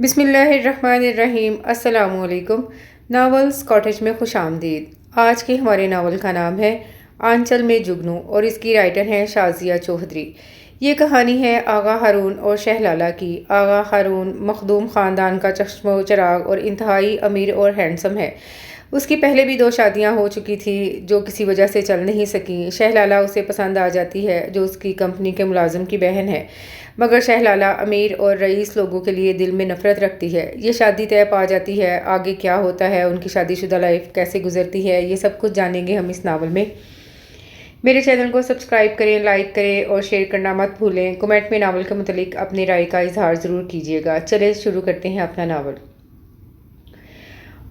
بسم اللہ الرحمن الرحیم۔ السلام علیکم۔ ناولز کاٹیج میں خوش آمدید۔ آج کے ہمارے ناول کا نام ہے آنچل میں جگنو اور اس کی رائٹر ہیں شازیہ چودھری۔ یہ کہانی ہے آغا ہارون اور شہ لالہ کی۔ آغا ہارون مخدوم خاندان کا چشم و چراغ اور انتہائی امیر اور ہینڈسم ہے۔ اس کی پہلے بھی 2 شادیاں ہو چکی تھی جو کسی وجہ سے چل نہیں سکیں۔ شہ لالہ اسے پسند آ جاتی ہے جو اس کی کمپنی کے ملازم کی بہن ہے، مگر شہ لالہ امیر اور رئیس لوگوں کے لیے دل میں نفرت رکھتی ہے۔ یہ شادی طے پا جاتی ہے، آگے کیا ہوتا ہے، ان کی شادی شدہ لائف کیسے گزرتی ہے، یہ سب کچھ جانیں گے ہم اس ناول میں۔ میرے چینل کو سبسکرائب کریں، لائک کریں اور شیئر کرنا مت بھولیں۔ کمنٹ میں ناول کے متعلق اپنی رائے کا اظہار ضرور کیجیے گا۔ چلیں شروع کرتے ہیں اپنا ناول۔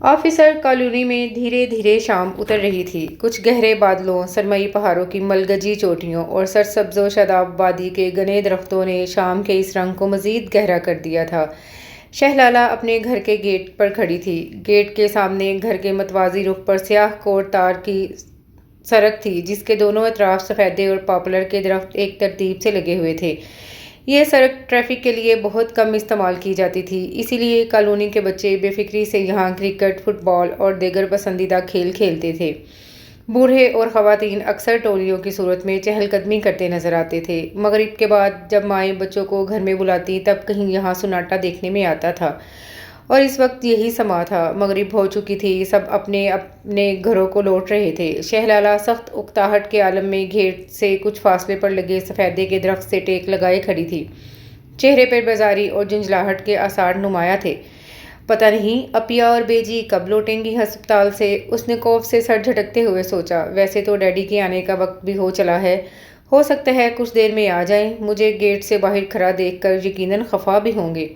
آفیسر کالونی میں دھیرے دھیرے شام اتر رہی تھی۔ کچھ گہرے بادلوں، سرمئی پہاڑوں کی ملگجی چوٹیوں اور سرسبز و شاداب وادی کے گھنے درختوں نے شام کے اس رنگ کو مزید گہرا کر دیا تھا۔ شہ لالہ اپنے گھر کے گیٹ پر کھڑی تھی۔ گیٹ کے سامنے گھر کے متوازی رخ پر سیاہ کوٹ تار کی سڑک تھی جس کے دونوں اطراف سفیدے اور پاپولر کے درخت ایک ترتیب سے لگے ہوئے تھے۔ یہ سڑک ٹریفک کے لیے بہت کم استعمال کی جاتی تھی، اسی لیے کالونی کے بچے بے فکری سے یہاں کرکٹ، فٹ بال اور دیگر پسندیدہ کھیل کھیلتے تھے۔ بوڑھے اور خواتین اکثر ٹولیوں کی صورت میں چہل قدمی کرتے نظر آتے تھے۔ مغرب کے بعد جب مائیں بچوں کو گھر میں بلاتی تب کہیں یہاں سناٹا دیکھنے میں آتا تھا، اور اس وقت یہی سما تھا۔ مغرب ہو چکی تھی، سب اپنے اپنے گھروں کو لوٹ رہے تھے۔ شہ لالہ سخت اکتاہٹ کے عالم میں گیٹ سے کچھ فاصلے پر لگے سفیدے کے درخت سے ٹیک لگائے کھڑی تھی۔ چہرے پر بیزاری اور جھنجھلاہٹ کے آثار نمایاں تھے۔ پتہ نہیں اپیا اور بیجی کب لوٹیں گی ہسپتال سے، اس نے خوف سے سر جھٹکتے ہوئے سوچا۔ ویسے تو ڈیڈی کے آنے کا وقت بھی ہو چلا ہے، ہو سکتا ہے کچھ دیر میں آ جائیں۔ مجھے گیٹ سے باہر کھڑا دیکھ کر یقیناً خفا بھی ہوں گے،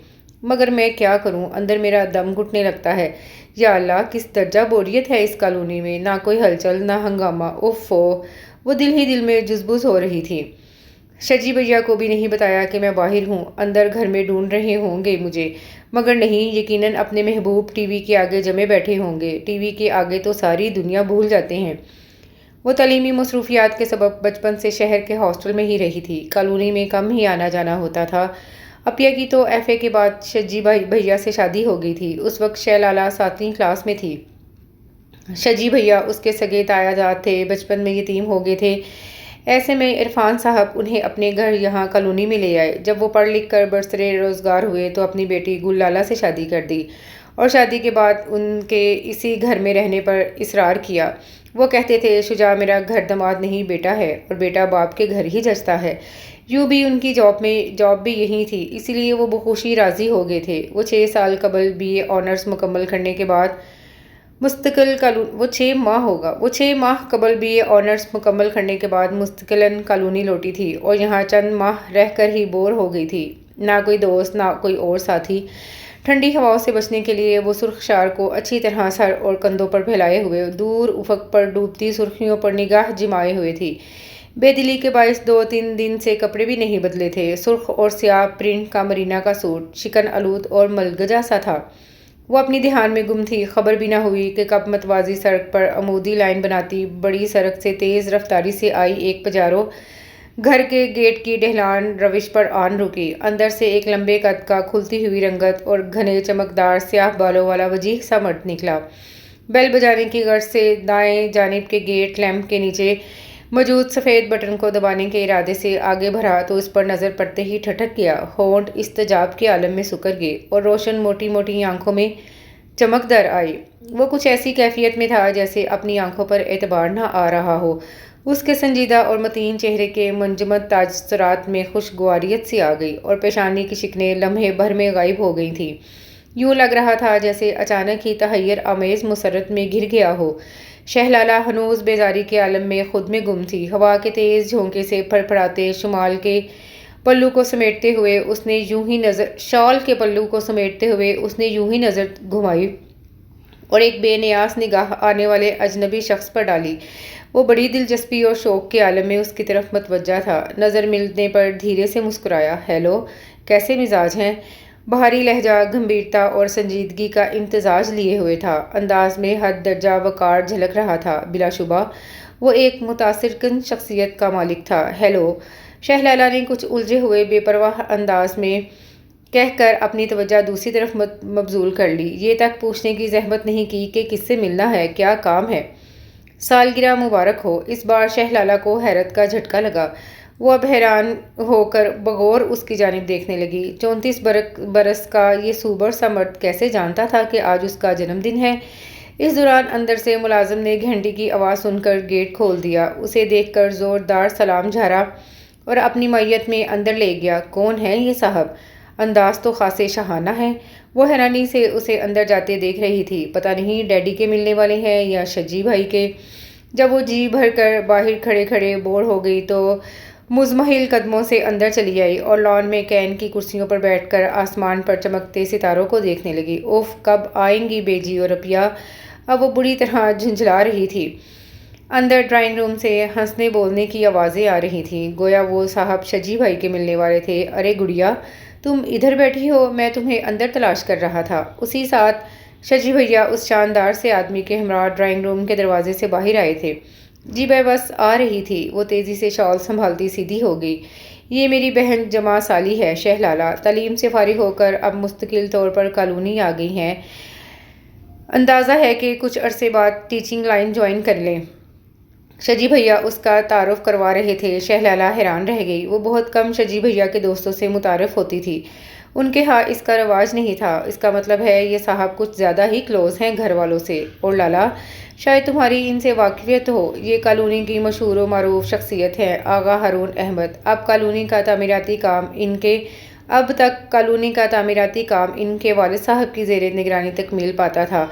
مگر میں کیا کروں، اندر میرا دم گھٹنے لگتا ہے۔ یا اللہ، کس درجہ بوریت ہے اس کالونی میں، نہ کوئی ہلچل نہ ہنگامہ، اوفو۔ وہ دل ہی دل میں جزبز ہو رہی تھی۔ شجی بھیا کو بھی نہیں بتایا کہ میں باہر ہوں، اندر گھر میں ڈھونڈ رہے ہوں گے مجھے، مگر نہیں، یقیناً اپنے محبوب ٹی وی کے آگے جمے بیٹھے ہوں گے۔ ٹی وی کے آگے تو ساری دنیا بھول جاتے ہیں۔ وہ تعلیمی مصروفیات کے سبب بچپن سے شہر کے ہاسٹل میں ہی رہی تھی، کالونی میں کم ہی آنا جانا ہوتا تھا۔ اپیا کی تو ایف اے کے بعد شجی بھیا سے شادی ہو گئی تھی۔ اس وقت شہ لالہ 7ویں کلاس میں تھی۔ شجی بھیا اس کے سگے تایا جات تھے، بچپن میں یتیم ہو گئے تھے۔ ایسے میں عرفان صاحب انہیں اپنے گھر یہاں کالونی میں لے آئے۔ جب وہ پڑھ لکھ کر برسرِ روزگار ہوئے تو اپنی بیٹی گل لالہ سے شادی کر دی، اور شادی کے بعد ان کے اسی گھر میں رہنے پر اصرار کیا۔ وہ کہتے تھے شجاع میرا گھر داماد نہیں بیٹا ہے، اور بیٹا باپ کے گھر ہی جچتا ہے۔ یوں بھی ان کی جاب بھی یہی تھی، اسی لیے وہ بخوشی راضی ہو گئے تھے۔ وہ 6 سال قبل بی اے آنرز مکمل کرنے کے بعد وہ 6 ماہ قبل بی اے آنرز مکمل کرنے کے بعد مستقلاً کالونی لوٹی تھی، اور یہاں چند ماہ رہ کر ہی بور ہو گئی تھی۔ نہ کوئی دوست، نہ کوئی اور ساتھی۔ ٹھنڈی ہواؤں سے بچنے کے لیے وہ سرخ شار کو اچھی طرح سر اور کندھوں پر پھیلائے ہوئے دور افق پر ڈوبتی سرخیوں پر نگاہ جمائے ہوئے تھی۔ بے دلی کے باعث 2-3 دن سے کپڑے بھی نہیں بدلے تھے۔ سرخ اور سیاہ پرنٹ کا مرینا کا سوٹ شکن آلود اور ملگجا سا تھا۔ وہ اپنی دھیان میں گم تھی، خبر بھی نہ ہوئی کہ کب متوازی سڑک پر عمودی لائن بناتی بڑی سڑک سے تیز رفتاری سے آئی ایک پجارو گھر کے گیٹ کی ڈھلان روش پر آن رکی۔ اندر سے ایک لمبے قد کا، کھلتی ہوئی رنگت اور گھنے چمکدار سیاہ بالوں والا وجیح سا مرد نکلا۔ بیل بجانے کی غرض سے دائیں جانب کے گیٹ لیمپ کے نیچے موجود سفید بٹن کو دبانے کے ارادے سے آگے بڑھا تو اس پر نظر پڑتے ہی ٹھٹک گیا۔ ہونٹ استجاب کے عالم میں سکڑ گئے اور روشن موٹی موٹی آنکھوں میں چمک در آئی۔ وہ کچھ ایسی کیفیت میں تھا جیسے اپنی آنکھوں پر اعتبار نہ آ رہا ہو۔ اس کے سنجیدہ اور متین چہرے کے منجمد تاثرات میں خوشگواریت سی آ گئی، اور پیشانی کی شکنیں لمحے بھر میں غائب ہو گئی تھیں۔ یوں لگ رہا تھا جیسے اچانک ہی تحیر آمیز مسرت میں گر گیا ہو۔ شہ لالہ ہنوز بیزاری کے عالم میں خود میں گم تھی۔ ہوا کے تیز جھونکے سے پھڑپھڑاتے شال کے پلو کو سمیٹتے ہوئے اس نے یوں ہی نظر گھمائی اور ایک بے نیاز نگاہ آنے والے اجنبی شخص پر ڈالی۔ وہ بڑی دلچسپی اور شوق کے عالم میں اس کی طرف متوجہ تھا۔ نظر ملنے پر دھیرے سے مسکرایا۔ ہیلو، کیسے مزاج ہیں؟ بھاری لہجہ گمبھیرتا اور سنجیدگی کا امتزاج لیے ہوئے تھا۔ انداز میں حد درجہ وقار جھلک رہا تھا۔ بلا شبہ وہ ایک متاثر کن شخصیت کا مالک تھا۔ ہیلو، شہ لالہ نے کچھ الجھے ہوئے بے پرواہ انداز میں کہہ کر اپنی توجہ دوسری طرف مبذول کر لی، یہ تک پوچھنے کی زحمت نہیں کی کہ کس سے ملنا ہے، کیا کام ہے۔ سالگرہ مبارک ہو۔ اس بار شہ لالہ کو حیرت کا جھٹکا لگا۔ وہ اب حیران ہو کر بغور اس کی جانب دیکھنے لگی۔ 34 برس کا یہ سوبر سا مرد کیسے جانتا تھا کہ آج اس کا جنم دن ہے؟ اس دوران اندر سے ملازم نے گھنٹی کی آواز سن کر گیٹ کھول دیا، اسے دیکھ کر زوردار سلام جھاڑا اور اپنی معیت میں اندر لے گیا۔ کون ہے یہ صاحب؟ انداز تو خاصے شاہانہ ہے۔ وہ حیرانی سے اسے اندر جاتے دیکھ رہی تھی، پتہ نہیں ڈیڈی کے ملنے والے ہیں یا شجی بھائی کے۔ جب وہ جی بھر کر باہر کھڑے کھڑے بور ہو گئی تو مزمحل قدموں سے اندر چلی آئی اور لان میں کین کی کرسیوں پر بیٹھ کر آسمان پر چمکتے ستاروں کو دیکھنے لگی۔ اوف، کب آئیں گی بیجی اور اپیا؟ اب وہ بری طرح جھنجھلا رہی تھی۔ اندر ڈرائنگ روم سے ہنسنے بولنے کی آوازیں آ رہی تھیں، گویا وہ صاحب شجی بھائی کے ملنے والے تھے۔ ارے گڑیا، تم ادھر بیٹھی ہو، میں تمہیں اندر تلاش کر رہا تھا۔ اسی ساتھ شجی بھیا اس شاندار سے آدمی کے ہمراہ ڈرائنگ روم کے دروازے سے باہر آئے تھے۔ جی میں بس آ رہی تھی۔ وہ تیزی سے شال سنبھالتی سیدھی ہو گئی۔ یہ میری بہن جمع سالی ہے، شہ لالہ، تعلیم سے فارغ ہو کر اب مستقل طور پر کالونی آ گئی ہیں، اندازہ ہے کہ کچھ عرصے بعد ٹیچنگ لائن جوائن کر لیں۔ شجی بھیا اس کا تعارف کروا رہے تھے۔ شہ لالہ حیران رہ گئی، وہ بہت کم شجی بھیا کے دوستوں سے متعارف ہوتی تھی، ان کے ہاں اس کا رواج نہیں تھا۔ اس کا مطلب ہے یہ صاحب کچھ زیادہ ہی کلوز ہیں گھر والوں سے۔ اور لالا، شاید تمہاری ان سے واقفیت ہو، یہ کالونی کی مشہور و معروف شخصیت ہیں، آغا ہارون احمد۔ اب تک کالونی کا تعمیراتی کام ان کے والد صاحب کی زیر نگرانی تکمیل پاتا تھا۔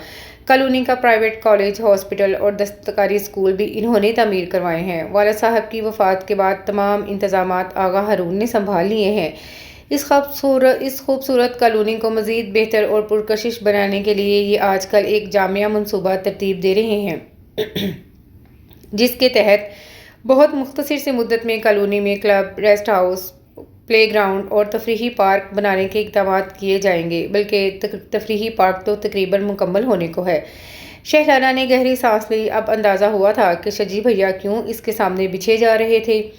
کالونی کا پرائیویٹ کالج، ہاسپٹل اور دستکاری اسکول بھی انہوں نے تعمیر کروائے ہیں۔ والد صاحب کی وفات کے بعد تمام انتظامات آغا ہارون نے سنبھال لیے ہیں۔ اس خوبصورت کالونی کو مزید بہتر اور پرکشش بنانے کے لیے یہ آج کل ایک جامع منصوبہ ترتیب دے رہے ہیں، جس کے تحت بہت مختصر سے مدت میں کالونی میں club, rest house, play ground اور تفریحی پارک بنانے کے اقدامات کیے جائیں گے، بلکہ تفریحی پارک تو تقریباً مکمل ہونے کو ہے۔ شہ لالہ نے گہری سانس لی۔ اب اندازہ ہوا تھا کہ شجی بھیا کیوں اس کے سامنے بچھے جا رہے تھے۔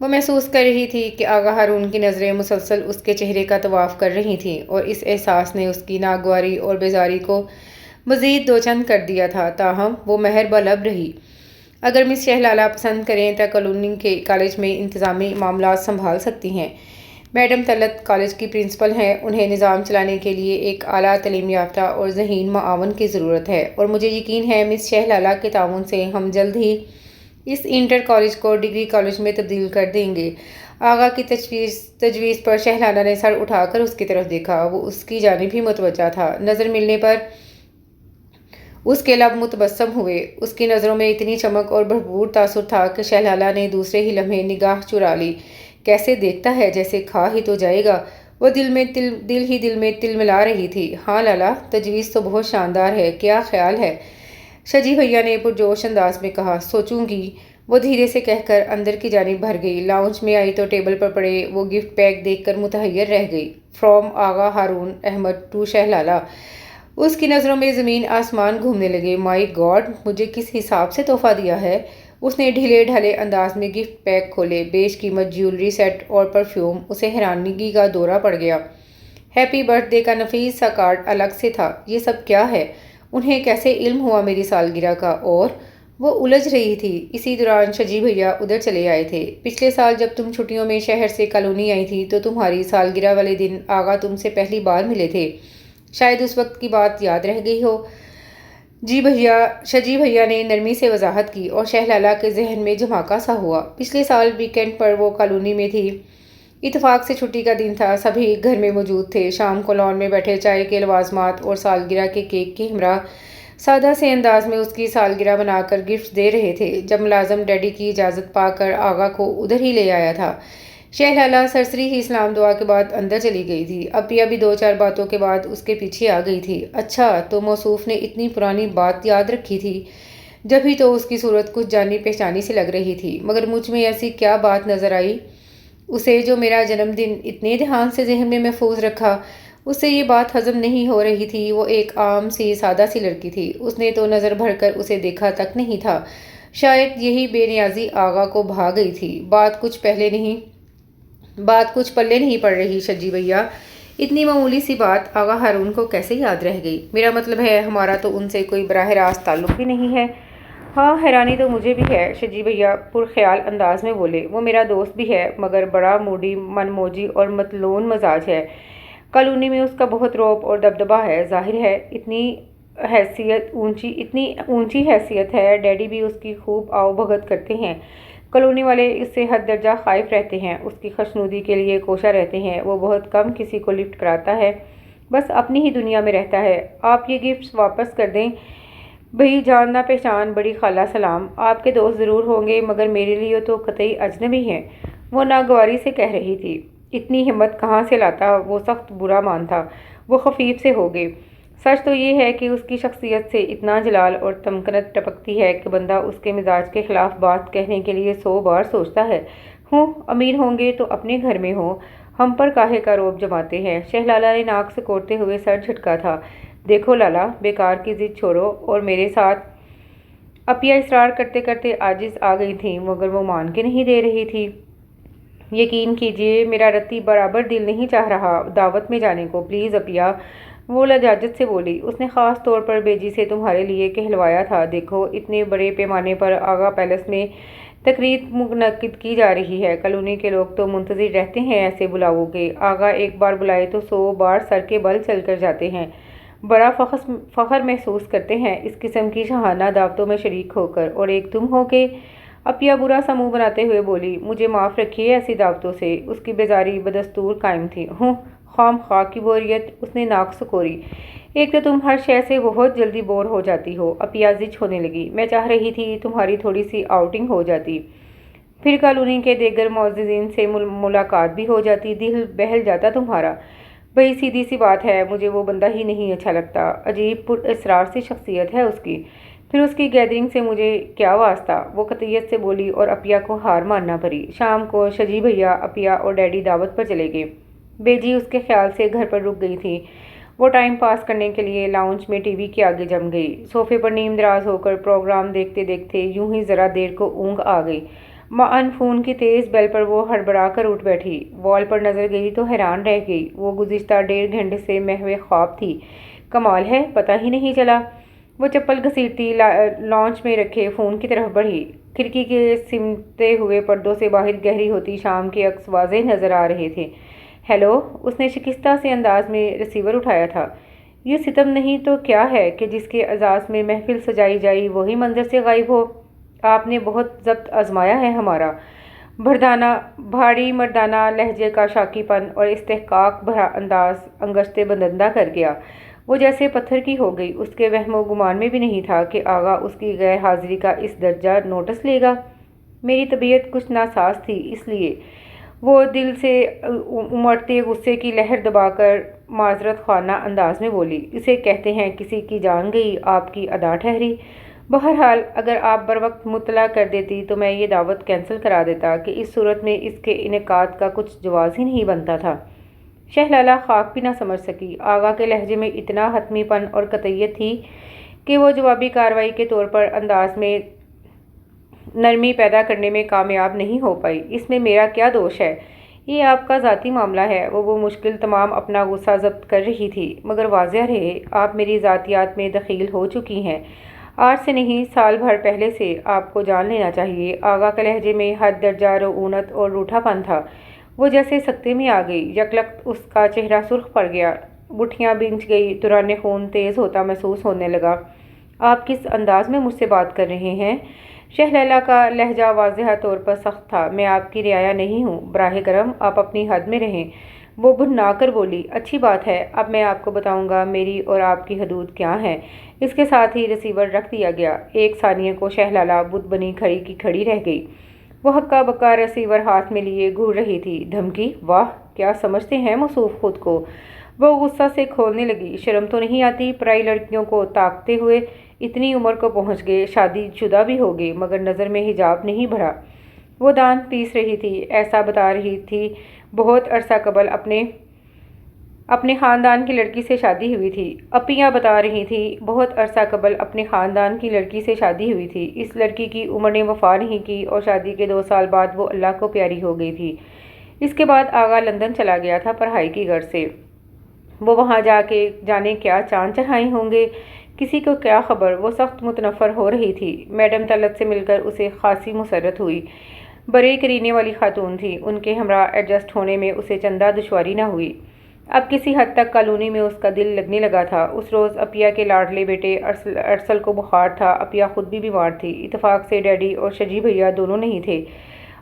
وہ محسوس کر رہی تھی کہ آغا ہارون کی نظریں مسلسل اس کے چہرے کا طواف کر رہی تھیں، اور اس احساس نے اس کی ناگواری اور بیزاری کو مزید دوچند کر دیا تھا، تاہم وہ مہر بلب رہی۔ اگر مس شہ لالہ پسند کریں تو کالونی کے کالج میں انتظامی معاملات سنبھال سکتی ہیں۔ میڈم طلعت کالج کی پرنسپل ہیں، انہیں نظام چلانے کے لیے ایک اعلیٰ تعلیم یافتہ اور ذہین معاون کی ضرورت ہے، اور مجھے یقین ہے مس شہ لالہ کے تعاون سے ہم جلد ہی اس انٹر کالج کو ڈگری کالج میں تبدیل کر دیں گے۔ آغا کی تجویز پر شہ لالہ نے سر اٹھا کر اس کی طرف دیکھا۔ وہ اس کی جانب ہی متوجہ تھا۔ نظر ملنے پر اس کے لب متبسم ہوئے۔ اس کی نظروں میں اتنی چمک اور بھرپور تاثر تھا کہ شہ لالہ نے دوسرے ہی لمحے نگاہ چرا لی۔ کیسے دیکھتا ہے، جیسے کھا ہی تو جائے گا۔ وہ دل میں تل ملا رہی تھی۔ ہاں لالا، تجویز تو بہت شاندار ہے، کیا خیال ہے؟ شجی بھیا نے پرجوش انداز میں کہا۔ سوچوں گی، وہ دھیرے سے کہہ کر اندر کی جانب بھر گئی۔ لاؤنج میں آئی تو ٹیبل پر پڑے وہ گفٹ پیک دیکھ کر متحیر رہ گئی۔ From Agha Haroon Ahmed to Shehla. اس کی نظروں میں زمین آسمان گھومنے لگے۔ مائی گاڈ، مجھے کس حساب سے تحفہ دیا ہے؟ اس نے ڈھیلے ڈھالے انداز میں گفٹ پیک کھولے۔ بیش قیمت جیولری سیٹ اور پرفیوم۔ اسے حیرانگی کا دورہ پڑ گیا۔ ہیپی برتھ ڈے کا نفیس سا کارڈ الگ سے تھا۔ یہ سب کیا ہے؟ انہیں کیسے علم ہوا میری سالگرہ کا؟ اور وہ الجھ رہی تھی۔ اسی دوران شجی بھیا ادھر چلے آئے تھے۔ پچھلے سال جب تم چھٹیوں میں شہر سے کالونی آئی تھی تو تمہاری سالگرہ والے دن آغا تم سے پہلی بار ملے تھے، شاید اس وقت کی بات یاد رہ گئی ہو۔ جی بھیا، شجی بھیا نے نرمی سے وضاحت کی، اور شہ لالہ کے ذہن میں جھماکا سا ہوا۔ پچھلے سال ویکینڈ پر وہ کالونی میں تھی۔ اتفاق سے چھٹی کا دن تھا، سبھی گھر میں موجود تھے۔ شام کو لان میں بیٹھے چائے کے لوازمات اور سالگرہ کے کیک کے ہمراہ سادہ سے انداز میں اس کی سالگرہ بنا کر گفٹ دے رہے تھے جب ملازم ڈیڈی کی اجازت پا کر آغا کو ادھر ہی لے آیا تھا۔ شہ لالہ سرسری ہی اسلام دعا کے بعد اندر چلی گئی تھی۔ اپیا بھی دو چار باتوں کے بعد اس کے پیچھے آ گئی تھی۔ اچھا، تو موصوف نے اتنی پرانی بات یاد رکھی تھی؟ جبھی تو اس کی صورت کچھ جانی پہچانی سی لگ رہی تھی، مگر مجھ میں ایسی کیا بات نظر آئی اسے جو میرا جنم دن اتنے دھیان سے ذہن میں محفوظ رکھا؟ اس سے یہ بات ہضم نہیں ہو رہی تھی۔ وہ ایک عام سی سادہ سی لڑکی تھی، اس نے تو نظر بھر کر اسے دیکھا تک نہیں تھا۔ شاید یہی بے نیازی آغا کو بھا گئی تھی۔ بات کچھ پلے نہیں پڑ رہی شجی بھیا، اتنی معمولی سی بات آغا ہارون کو کیسے یاد رہ گئی؟ میرا مطلب ہے ہمارا تو ان سے کوئی براہ راست تعلق بھی نہیں ہے۔ ہاں، حیرانی تو مجھے بھی ہے، شجی بھیا پرخیال انداز میں بولے۔ وہ میرا دوست بھی ہے مگر بڑا موڈی، من موجی اور متلون مزاج ہے۔ کالونی میں اس کا بہت رعب اور دبدبہ ہے، ظاہر ہے اتنی اونچی حیثیت ہے، ڈیڈی بھی اس کی خوب آؤ بھگت کرتے ہیں۔ کالونی والے اس سے حد درجہ خائف رہتے ہیں، اس کی خوشنودی کے لیے کوشاں رہتے ہیں۔ وہ بہت کم کسی کو لفٹ کراتا ہے، بس اپنی ہی دنیا میں رہتا ہے۔ آپ یہ گفٹس واپس کر دیں بھئی جان نہ پہچان بڑی خالہ سلام۔ آپ کے دوست ضرور ہوں گے مگر میرے لیے تو قطعی اجنبی ہیں، وہ ناگواری سے کہہ رہی تھی۔ اتنی ہمت کہاں سے لاتا، وہ سخت برا مان تھا۔ وہ خفیف سے ہو گئے۔ سچ تو یہ ہے کہ اس کی شخصیت سے اتنا جلال اور تمکنت ٹپکتی ہے کہ بندہ اس کے مزاج کے خلاف بات کہنے کے لیے 100 بار سوچتا ہے۔ امیر ہوں گے تو اپنے گھر میں ہوں، ہم پر کاہے کا رعب جماتے ہیں؟ شہ لالہ نے ناک سکوڑتے ہوئے سر جھٹکا تھا۔ دیکھو لالا، بیکار کی ضد چھوڑو اور میرے ساتھ۔ اپیا اصرار کرتے کرتے عاجز آ گئی تھیں مگر وہ مان کے نہیں دے رہی تھی۔ یقین کیجیے میرا رتی برابر دل نہیں چاہ رہا دعوت میں جانے کو، پلیز اپیا، وہ لجاجت سے بولی۔ اس نے خاص طور پر بیجی سے تمہارے لیے کہلوایا تھا۔ دیکھو اتنے بڑے پیمانے پر آغا پیلس میں تقریب منعقد کی جا رہی ہے، کالونی کے لوگ تو منتظر رہتے ہیں ایسے بلاووں کے۔ آغا ایک بار بلائے تو 100 بار سر کے بل چل کر جاتے ہیں، بڑا فخر محسوس کرتے ہیں اس قسم کی شاہانہ دعوتوں میں شریک ہو کر، اور ایک تم ہو کے۔ اپیا برا سا منہ بناتے ہوئے بولی، مجھے معاف رکھیے ایسی دعوتوں سے۔ اس کی بیزاری بدستور قائم تھی۔ خام خواہ کی بوریت، اس نے ناک سکوڑی۔ ایک تو تم ہر شے سے بہت جلدی بور ہو جاتی ہو۔ اپیا زچ ہونے لگی۔ میں چاہ رہی تھی تمہاری تھوڑی سی آؤٹنگ ہو جاتی، پھر کالونی کے دیگر معززین سے ملاقات بھی ہو جاتی، دل بہل جاتا تمہارا۔ بھئی سیدھی سی بات ہے، مجھے وہ بندہ ہی نہیں اچھا لگتا، عجیب پر اسرار سی شخصیت ہے اس کی، پھر اس کی گیدرنگ سے مجھے کیا واسطہ، وہ قطعیت سے بولی اور اپیا کو ہار ماننا پڑی۔ شام کو شجی بھیا، اپیا اور ڈیڈی دعوت پر چلے گئے۔ بیجی اس کے خیال سے گھر پر رک گئی تھی۔ وہ ٹائم پاس کرنے کے لیے لاؤنج میں ٹی وی کے آگے جم گئی۔ صوفے پر نیم دراز ہو کر پروگرام دیکھتے دیکھتے یوں ہی ذرا دیر کو اونگ آ گئی۔ معاً فون کی تیز بیل پر وہ ہڑبڑا کر اٹھ بیٹھی، وال پر نظر گئی تو حیران رہ گئی۔ وہ گزشتہ 1.5 گھنٹے سے محو خواب تھی۔ کمال ہے، پتہ ہی نہیں چلا۔ وہ چپل گھسیٹتی لانچ میں رکھے فون کی طرف بڑھی۔ کھڑکی کے سمٹے ہوئے پردوں سے باہر گہری ہوتی شام کے عکس واضح نظر آ رہے تھے۔ ہیلو، اس نے شکستہ سے انداز میں ریسیور اٹھایا تھا۔ یہ ستم نہیں تو کیا ہے کہ جس کے اعزاز میں محفل سجائی جائی وہی منظر سے غائب ہو؟ آپ نے بہت ضبط آزمایا ہے ہمارا بھاری مردانہ لہجے کا شاکی پن اور استحقاق بھرا انداز انگشتیں بدندہ کر گیا۔ وہ جیسے پتھر کی ہو گئی۔ اس کے وہم و گمان میں بھی نہیں تھا کہ آغا اس کی غیر حاضری کا اس درجہ نوٹس لے گا۔ میری طبیعت کچھ ناساز تھی، اس لیے وہ دل سے امڑتے غصے کی لہر دبا کر معذرت خواہ انداز میں بولی، اسے کہتے ہیں کسی کی جان گئی، آپ کی ادا ٹھہری۔ بہرحال اگر آپ بروقت مطلع کر دیتی تو میں یہ دعوت کینسل کرا دیتا کہ اس صورت میں اس کے انعقاد کا کچھ جواز ہی نہیں بنتا تھا۔ شہ لالہ خاک بھی نہ سمجھ سکی۔ آغا کے لہجے میں اتنا حتمی پن اور قطعیت تھی کہ وہ جوابی کارروائی کے طور پر انداز میں نرمی پیدا کرنے میں کامیاب نہیں ہو پائی۔ اس میں میرا کیا دوش ہے؟ یہ آپ کا ذاتی معاملہ ہے۔ وہ مشکل تمام اپنا غصہ ضبط کر رہی تھی، مگر واضح رہے آپ میری ذاتیات میں دخیل ہو چکی ہیں۔ آج سے نہیں، سال بھر پہلے سے آپ کو جان لینا چاہیے۔ آغا کے لہجے میں حد درجہ رعونت اور روٹھا پن تھا۔ وہ جیسے سکتے میں آ گئی۔ یکلخت اس کا چہرہ سرخ پڑ گیا، گٹھیاں بھنج گئی، دوران خون تیز ہوتا محسوس ہونے لگا۔ آپ کس انداز میں مجھ سے بات کر رہے ہیں؟ شہ لالہ کا لہجہ واضح طور پر سخت تھا۔ میں آپ کی رعایا نہیں ہوں، براہ کرم آپ اپنی حد میں رہیں۔ وہ بھننا کر بولی، اچھی بات ہے، اب میں آپ کو بتاؤں گا میری اور آپ کی حدود کیا ہیں۔ اس کے ساتھ ہی ریسیور رکھ دیا گیا۔ ایک ثانیے کو شہ لالہ بت بنی کھڑی کی کھڑی رہ گئی۔ وہ ہکا بکا ریسیور ہاتھ میں لیے گھور رہی تھی۔ دھمکی؟ واہ، کیا سمجھتے ہیں موصوف خود کو؟ وہ غصہ سے کھولنے لگی۔ شرم تو نہیں آتی؟ پرائی لڑکیوں کو طاقتے ہوئے اتنی عمر کو پہنچ گئے، شادی شدہ بھی ہو گئے، مگر نظر میں حجاب نہیں بڑھا۔ وہ دانت پیس رہی تھی، ایسا بتا رہی تھی بہت عرصہ قبل اپنے خاندان کی لڑکی سے شادی ہوئی تھی۔ اپیاں بتا رہی تھی بہت عرصہ قبل اپنے خاندان کی لڑکی سے شادی ہوئی تھی۔ اس لڑکی کی عمر نے وفا نہیں کی اور شادی کے 2 سال بعد وہ اللہ کو پیاری ہو گئی تھی۔ اس کے بعد آغا لندن چلا گیا تھا پڑھائی کی غرض سے۔ وہ وہاں جا کے جانے کیا چاند چڑھائے ہوں گے، کسی کو کیا خبر۔ وہ سخت متنفر ہو رہی تھی۔ میڈم طلعت سے مل کر اسے خاصی مسرت ہوئی۔ بڑے کرینے والی خاتون تھی، ان کے ہمراہ ایڈجسٹ ہونے میں اسے چندہ دشواری نہ ہوئی۔ اب کسی حد تک کالونی میں اس کا دل لگنے لگا تھا۔ اس روز عفیہ کے لاڈلے بیٹے ارسل کو بخار تھا۔ عفیہ خود بھی بیمار تھی۔ اتفاق سے ڈیڈی اور شجی بھیا دونوں نہیں تھے۔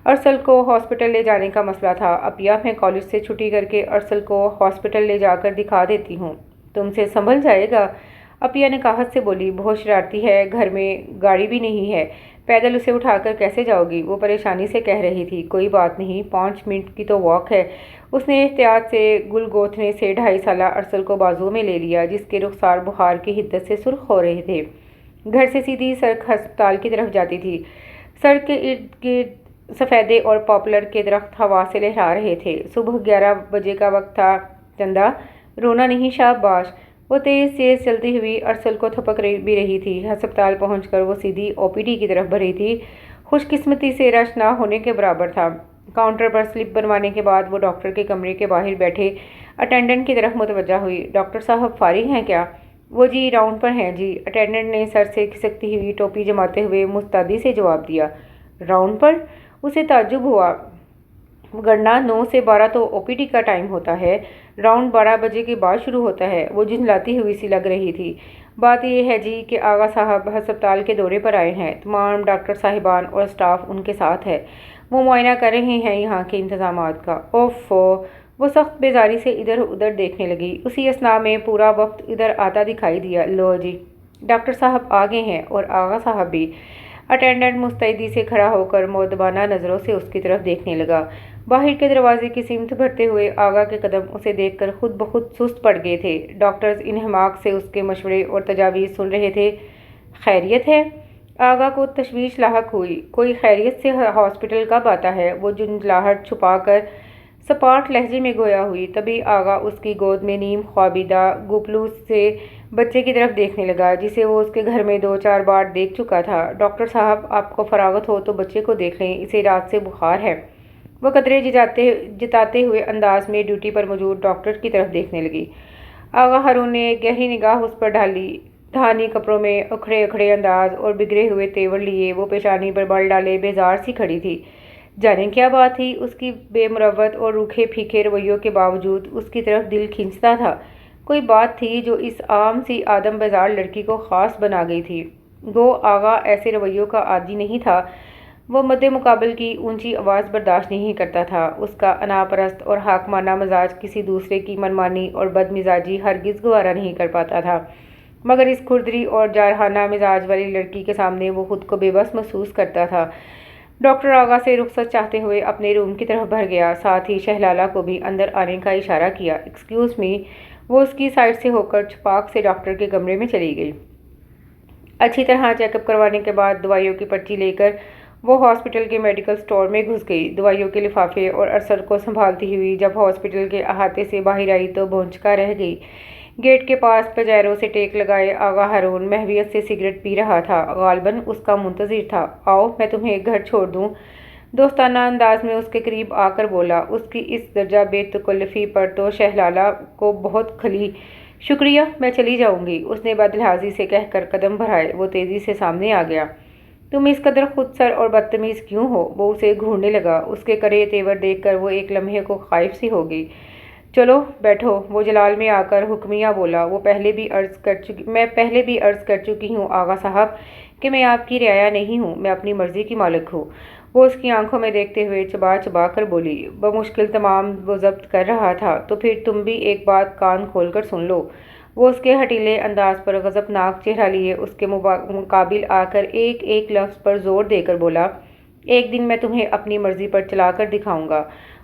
ارسل کو ہاسپٹل لے جانے کا مسئلہ تھا۔ عفیہ میں کالج سے چھٹی کر کے ارسل کو ہاسپٹل لے جا کر دکھا دیتی ہوں، تم سے سنبھل جائے گا؟ عفیہ نے قاہت سے بولی۔ بہت شرارتی ہے، گھر میں گاڑی بھی نہیں ہے، پیدل اسے اٹھا کر کیسے جاؤ گی؟ وہ پریشانی سے کہہ رہی تھی۔ کوئی بات نہیں، 5 منٹ کی تو واک ہے۔ اس نے احتیاط سے گل گوتھنے سے 2.5 سالہ ارسل کو بازو میں لے لیا، جس کے رخسار بخار کی حدت سے سرخ ہو رہے تھے۔ گھر سے سیدھی سڑک ہسپتال کی طرف جاتی تھی۔ سڑک کے ارد گرد سفیدے اور پاپولر کے درخت ہوا سے لہرا رہے تھے۔ صبح 11 بجے کا وقت تھا۔ چندہ، رونا نہیں شاباش۔ وہ تیز تیز چلتی ہوئی ارسل کو تھپک بھی رہی تھی۔ ہسپتال پہنچ کر وہ سیدھی OPD کی طرف بڑھی تھی۔ خوش قسمتی سے رش نہ ہونے کے برابر تھا۔ کاؤنٹر پر سلپ بنوانے کے بعد وہ ڈاکٹر کے کمرے کے باہر بیٹھے اٹینڈنٹ کی طرف متوجہ ہوئی۔ ڈاکٹر صاحب فارغ ہیں کیا؟ وہ جی راؤنڈ پر ہیں جی، اٹینڈنٹ نے سر سے کھسکتی ہوئی ٹوپی جماتے ہوئے مستعدی سے جواب دیا۔ راؤنڈ پر؟ اسے تعجب ہوا، گرنا 9 سے 12 تو OPD کا ٹائم ہوتا ہے، راؤنڈ 12 بجے کے بعد شروع ہوتا ہے۔ وہ جھنجھلاتی ہوئی سی لگ رہی تھی۔ بات یہ ہے جی کہ آغا صاحب ہسپتال کے دورے پر آئے ہیں، تمام ڈاکٹر صاحبان اور سٹاف ان کے ساتھ ہے، وہ معائنہ کر رہے ہیں یہاں کے انتظامات کا۔ اوفو! وہ سخت بیزاری سے ادھر ادھر دیکھنے لگی۔ اسی اثناء میں پورا وقت ادھر آتا دکھائی دیا۔ لو جی، ڈاکٹر صاحب آ گئے ہیں اور آغا صاحب بھی۔ اٹینڈنٹ مستعدی سے کھڑا ہو کر مؤدبانہ نظروں سے اس کی طرف دیکھنے لگا۔ باہر کے دروازے کی سمت بڑھتے ہوئے آغا کے قدم اسے دیکھ کر خود بخود سست پڑ گئے تھے۔ ڈاکٹرز انہماک سے اس کے مشورے اور تجاویز سن رہے تھے۔ خیریت ہے؟ آغا کو تشویش لاحق ہوئی۔ کوئی خیریت سے ہاسپٹل کب آتا ہے؟ وہ جھنجھلاہٹ چھپا کر سپاٹ لہجے میں گویا ہوئی۔ تبھی آغا اس کی گود میں نیم خوابیدہ گوپلو سے بچے کی طرف دیکھنے لگا، جسے وہ اس کے گھر میں 2-4 بار دیکھ چکا تھا۔ ڈاکٹر صاحب، آپ کو فراغت ہو تو بچے کو دیکھ لیں، اسے رات سے بخار ہے۔ وہ قدرے جتاتے ہوئے انداز میں ڈیوٹی پر موجود ڈاکٹر کی طرف دیکھنے لگی۔ آغا ہارون نے گہری نگاہ اس پر ڈالی۔ دھانی کپڑوں میں اکھڑے اکھڑے انداز اور بگڑے ہوئے تیور لیے وہ پیشانی پر بل ڈالے بیزار سی کھڑی تھی۔ جانے کیا بات تھی؟ اس کی بے مروت اور روکھے پھیکے رویوں کے باوجود اس کی طرف دل کھینچتا تھا۔ کوئی بات تھی جو اس عام سی آدم بازار لڑکی کو خاص بنا گئی تھی۔ گو آغا ایسے رویوں کا عادی نہیں تھا۔ وہ مد مقابل کی اونچی آواز برداشت نہیں کرتا تھا۔ اس کا انا پرست اور حاکمانہ مزاج کسی دوسرے کی منمانی اور بد مزاجی ہرگز گوارا نہیں کر پاتا تھا، مگر اس کھردری اور جارحانہ مزاج والی لڑکی کے سامنے وہ خود کو بے بس محسوس کرتا تھا۔ ڈاکٹر آغا سے رخصت چاہتے ہوئے اپنے روم کی طرف بڑھ گیا، ساتھ ہی شہلالہ کو بھی اندر آنے کا اشارہ کیا۔ ایکسکیوز می، وہ اس کی سائڈ سے ہو کر چھپاک سے ڈاکٹر کے کمرے میں چلی گئی۔ اچھی طرح چیک اپ کروانے کے بعد دوائیوں کی پرچی لے کر وہ ہاسپٹل کے میڈیکل سٹور میں گھس گئی۔ دوائیوں کے لفافے اور ارسل کو سنبھالتی ہوئی جب ہاسپٹل کے احاطے سے باہر آئی تو بھونچکا رہ گئی۔ گیٹ کے پاس پجیروں سے ٹیک لگائے آغا ہارون محویت سے سگریٹ پی رہا تھا، غالباً اس کا منتظر تھا۔ آؤ میں تمہیں گھر چھوڑ دوں، دوستانہ انداز میں اس کے قریب آ کر بولا۔ اس کی اس درجہ بے تکلفی پر تو شہلالہ کو بہت کھلی۔ شکریہ، میں چلی جاؤں گی، اس نے بدلحاظی سے کہہ کر قدم بڑھائے۔ وہ تیزی سے سامنے آ گیا۔ تم اس قدر خود سر اور بدتمیز کیوں ہو؟ وہ اسے گھورنے لگا۔ اس کے کرے تیور دیکھ کر وہ ایک لمحے کو خائف سی ہو گئی۔ چلو بیٹھو، وہ جلال میں آ کر حکمیہ بولا۔ میں پہلے بھی عرض کر چکی ہوں آغا صاحب کہ میں آپ کی رعایا نہیں ہوں، میں اپنی مرضی کی مالک ہوں۔ وہ اس کی آنکھوں میں دیکھتے ہوئے چبا چبا کر بولی۔ بمشکل تمام وہ ضبط کر رہا تھا۔ تو پھر تم بھی ایک بات کان کھول کر سن لو۔ وہ اس کے ہٹیلے انداز پر غضبناک چہرہ لیے اس کے مقابل آ کر ایک ایک لفظ پر زور دے کر بولا۔ ایک دن میں تمہیں اپنی مرضی پر چلا کر دکھاؤں گا۔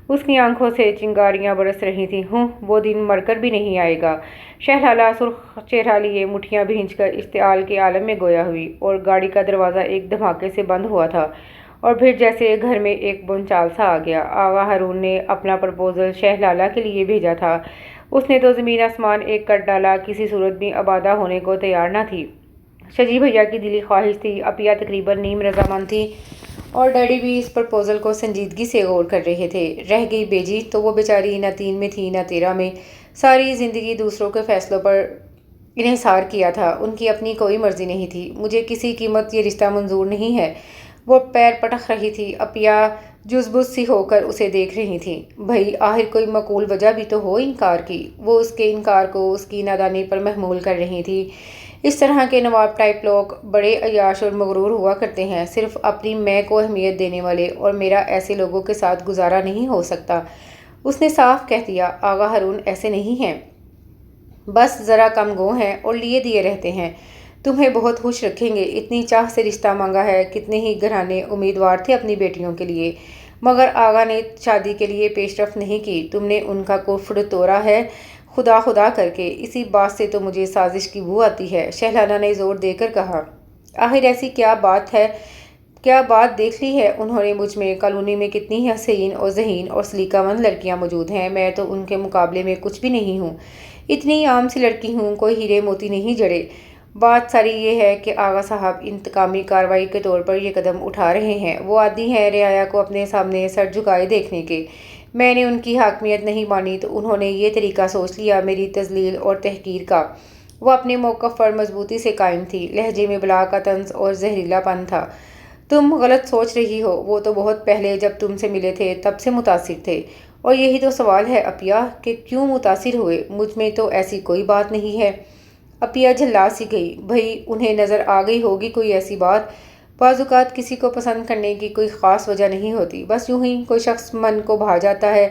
اس کی آنکھوں سے چنگاریاں برس رہی تھیں۔ وہ دن مر کر بھی نہیں آئے گا۔ شہلالہ سرخ چہرہ لیے مٹھیاں بھینچ کر اشتعال کے عالم میں گویا ہوئی، اور گاڑی کا دروازہ ایک دھماکے سے بند ہوا تھا، اور پھر جیسے گھر میں ایک بھونچال سا آ گیا۔ آغا ہارون نے اپنا پرپوزل شہلالہ کے لیے بھیجا تھا۔ اس نے تو زمین آسمان ایک کر ڈالا، کسی صورت بھی آبادہ ہونے کو تیار نہ تھی۔ شجی بھیا کی دلی خواہش تھی، عفیہ تقریباً نیم رضامند تھی، اور ڈیڈی بھی اس پرپوزل کو سنجیدگی سے غور کر رہے تھے۔ رہ گئی بیجی تو وہ بیچاری نہ 3 میں تھی نہ 13 میں۔ ساری زندگی دوسروں کے فیصلوں پر انحصار کیا تھا، ان کی اپنی کوئی مرضی نہیں تھی۔ مجھے کسی قیمت یہ رشتہ منظور نہیں ہے۔ وہ پیر پٹک رہی تھی۔ عطیہ جزبز سی ہو کر اسے دیکھ رہی تھی۔ بھئی آخر کوئی معقول وجہ بھی تو ہو انکار کی۔ وہ اس کے انکار کو اس کی نادانی پر محمول کر رہی تھی۔ اس طرح کے نواب ٹائپ لوگ بڑے عیاش اور مغرور ہوا کرتے ہیں، صرف اپنی میں کو اہمیت دینے والے، اور میرا ایسے لوگوں کے ساتھ گزارا نہیں ہو سکتا۔ اس نے صاف کہہ دیا، آغا ہارون ایسے نہیں ہیں، بس ذرا کم گو ہیں اور لیے دیے رہتے ہیں۔ تمہیں بہت خوش رکھیں گے، اتنی چاہ سے رشتہ مانگا ہے، کتنے ہی گھرانے امیدوار تھے اپنی بیٹیوں کے لیے، مگر آغا نے شادی کے لیے پیش رفت نہیں کی۔ تم نے ان کا کفر توڑا ہے خدا خدا کر کے، اسی بات سے تو مجھے سازش کی بو آتی ہے، شہزادہ نے زور دے کر کہا۔ آخر ایسی کیا بات ہے، کیا بات دیکھ لی ہے انہوں نے مجھ میں؟ کالونی میں کتنی ہی حسین اور ذہین اور سلیقہ مند لڑکیاں موجود ہیں، میں تو ان کے مقابلے میں کچھ بھی نہیں ہوں، اتنی عام سی لڑکی ہوں، کوئی ہیرے موتی نہیں جڑے۔ بات ساری یہ ہے کہ آغا صاحب انتقامی کارروائی کے طور پر یہ قدم اٹھا رہے ہیں۔ وہ عادی ہیں رعایا کو اپنے سامنے سر جھکائے دیکھنے کے۔ میں نے ان کی حاکمیت نہیں مانی تو انہوں نے یہ طریقہ سوچ لیا میری تذلیل اور تحقیر کا۔ وہ اپنے موقف پر مضبوطی سے قائم تھی، لہجے میں بلا کا طنز اور زہریلا پن تھا۔ تم غلط سوچ رہی ہو، وہ تو بہت پہلے جب تم سے ملے تھے تب سے متاثر تھے، اور یہی تو سوال ہے عطیہ کہ کیوں متاثر ہوئے؟ مجھ میں تو ایسی کوئی بات نہیں ہے۔ عطیہ جھلا سی گئی۔ بھئی انہیں نظر آ گئی ہوگی کوئی ایسی بات۔ بعض اوقات کسی کو پسند کرنے کی کوئی خاص وجہ نہیں ہوتی، بس یوں ہی کوئی شخص من کو بھا جاتا ہے۔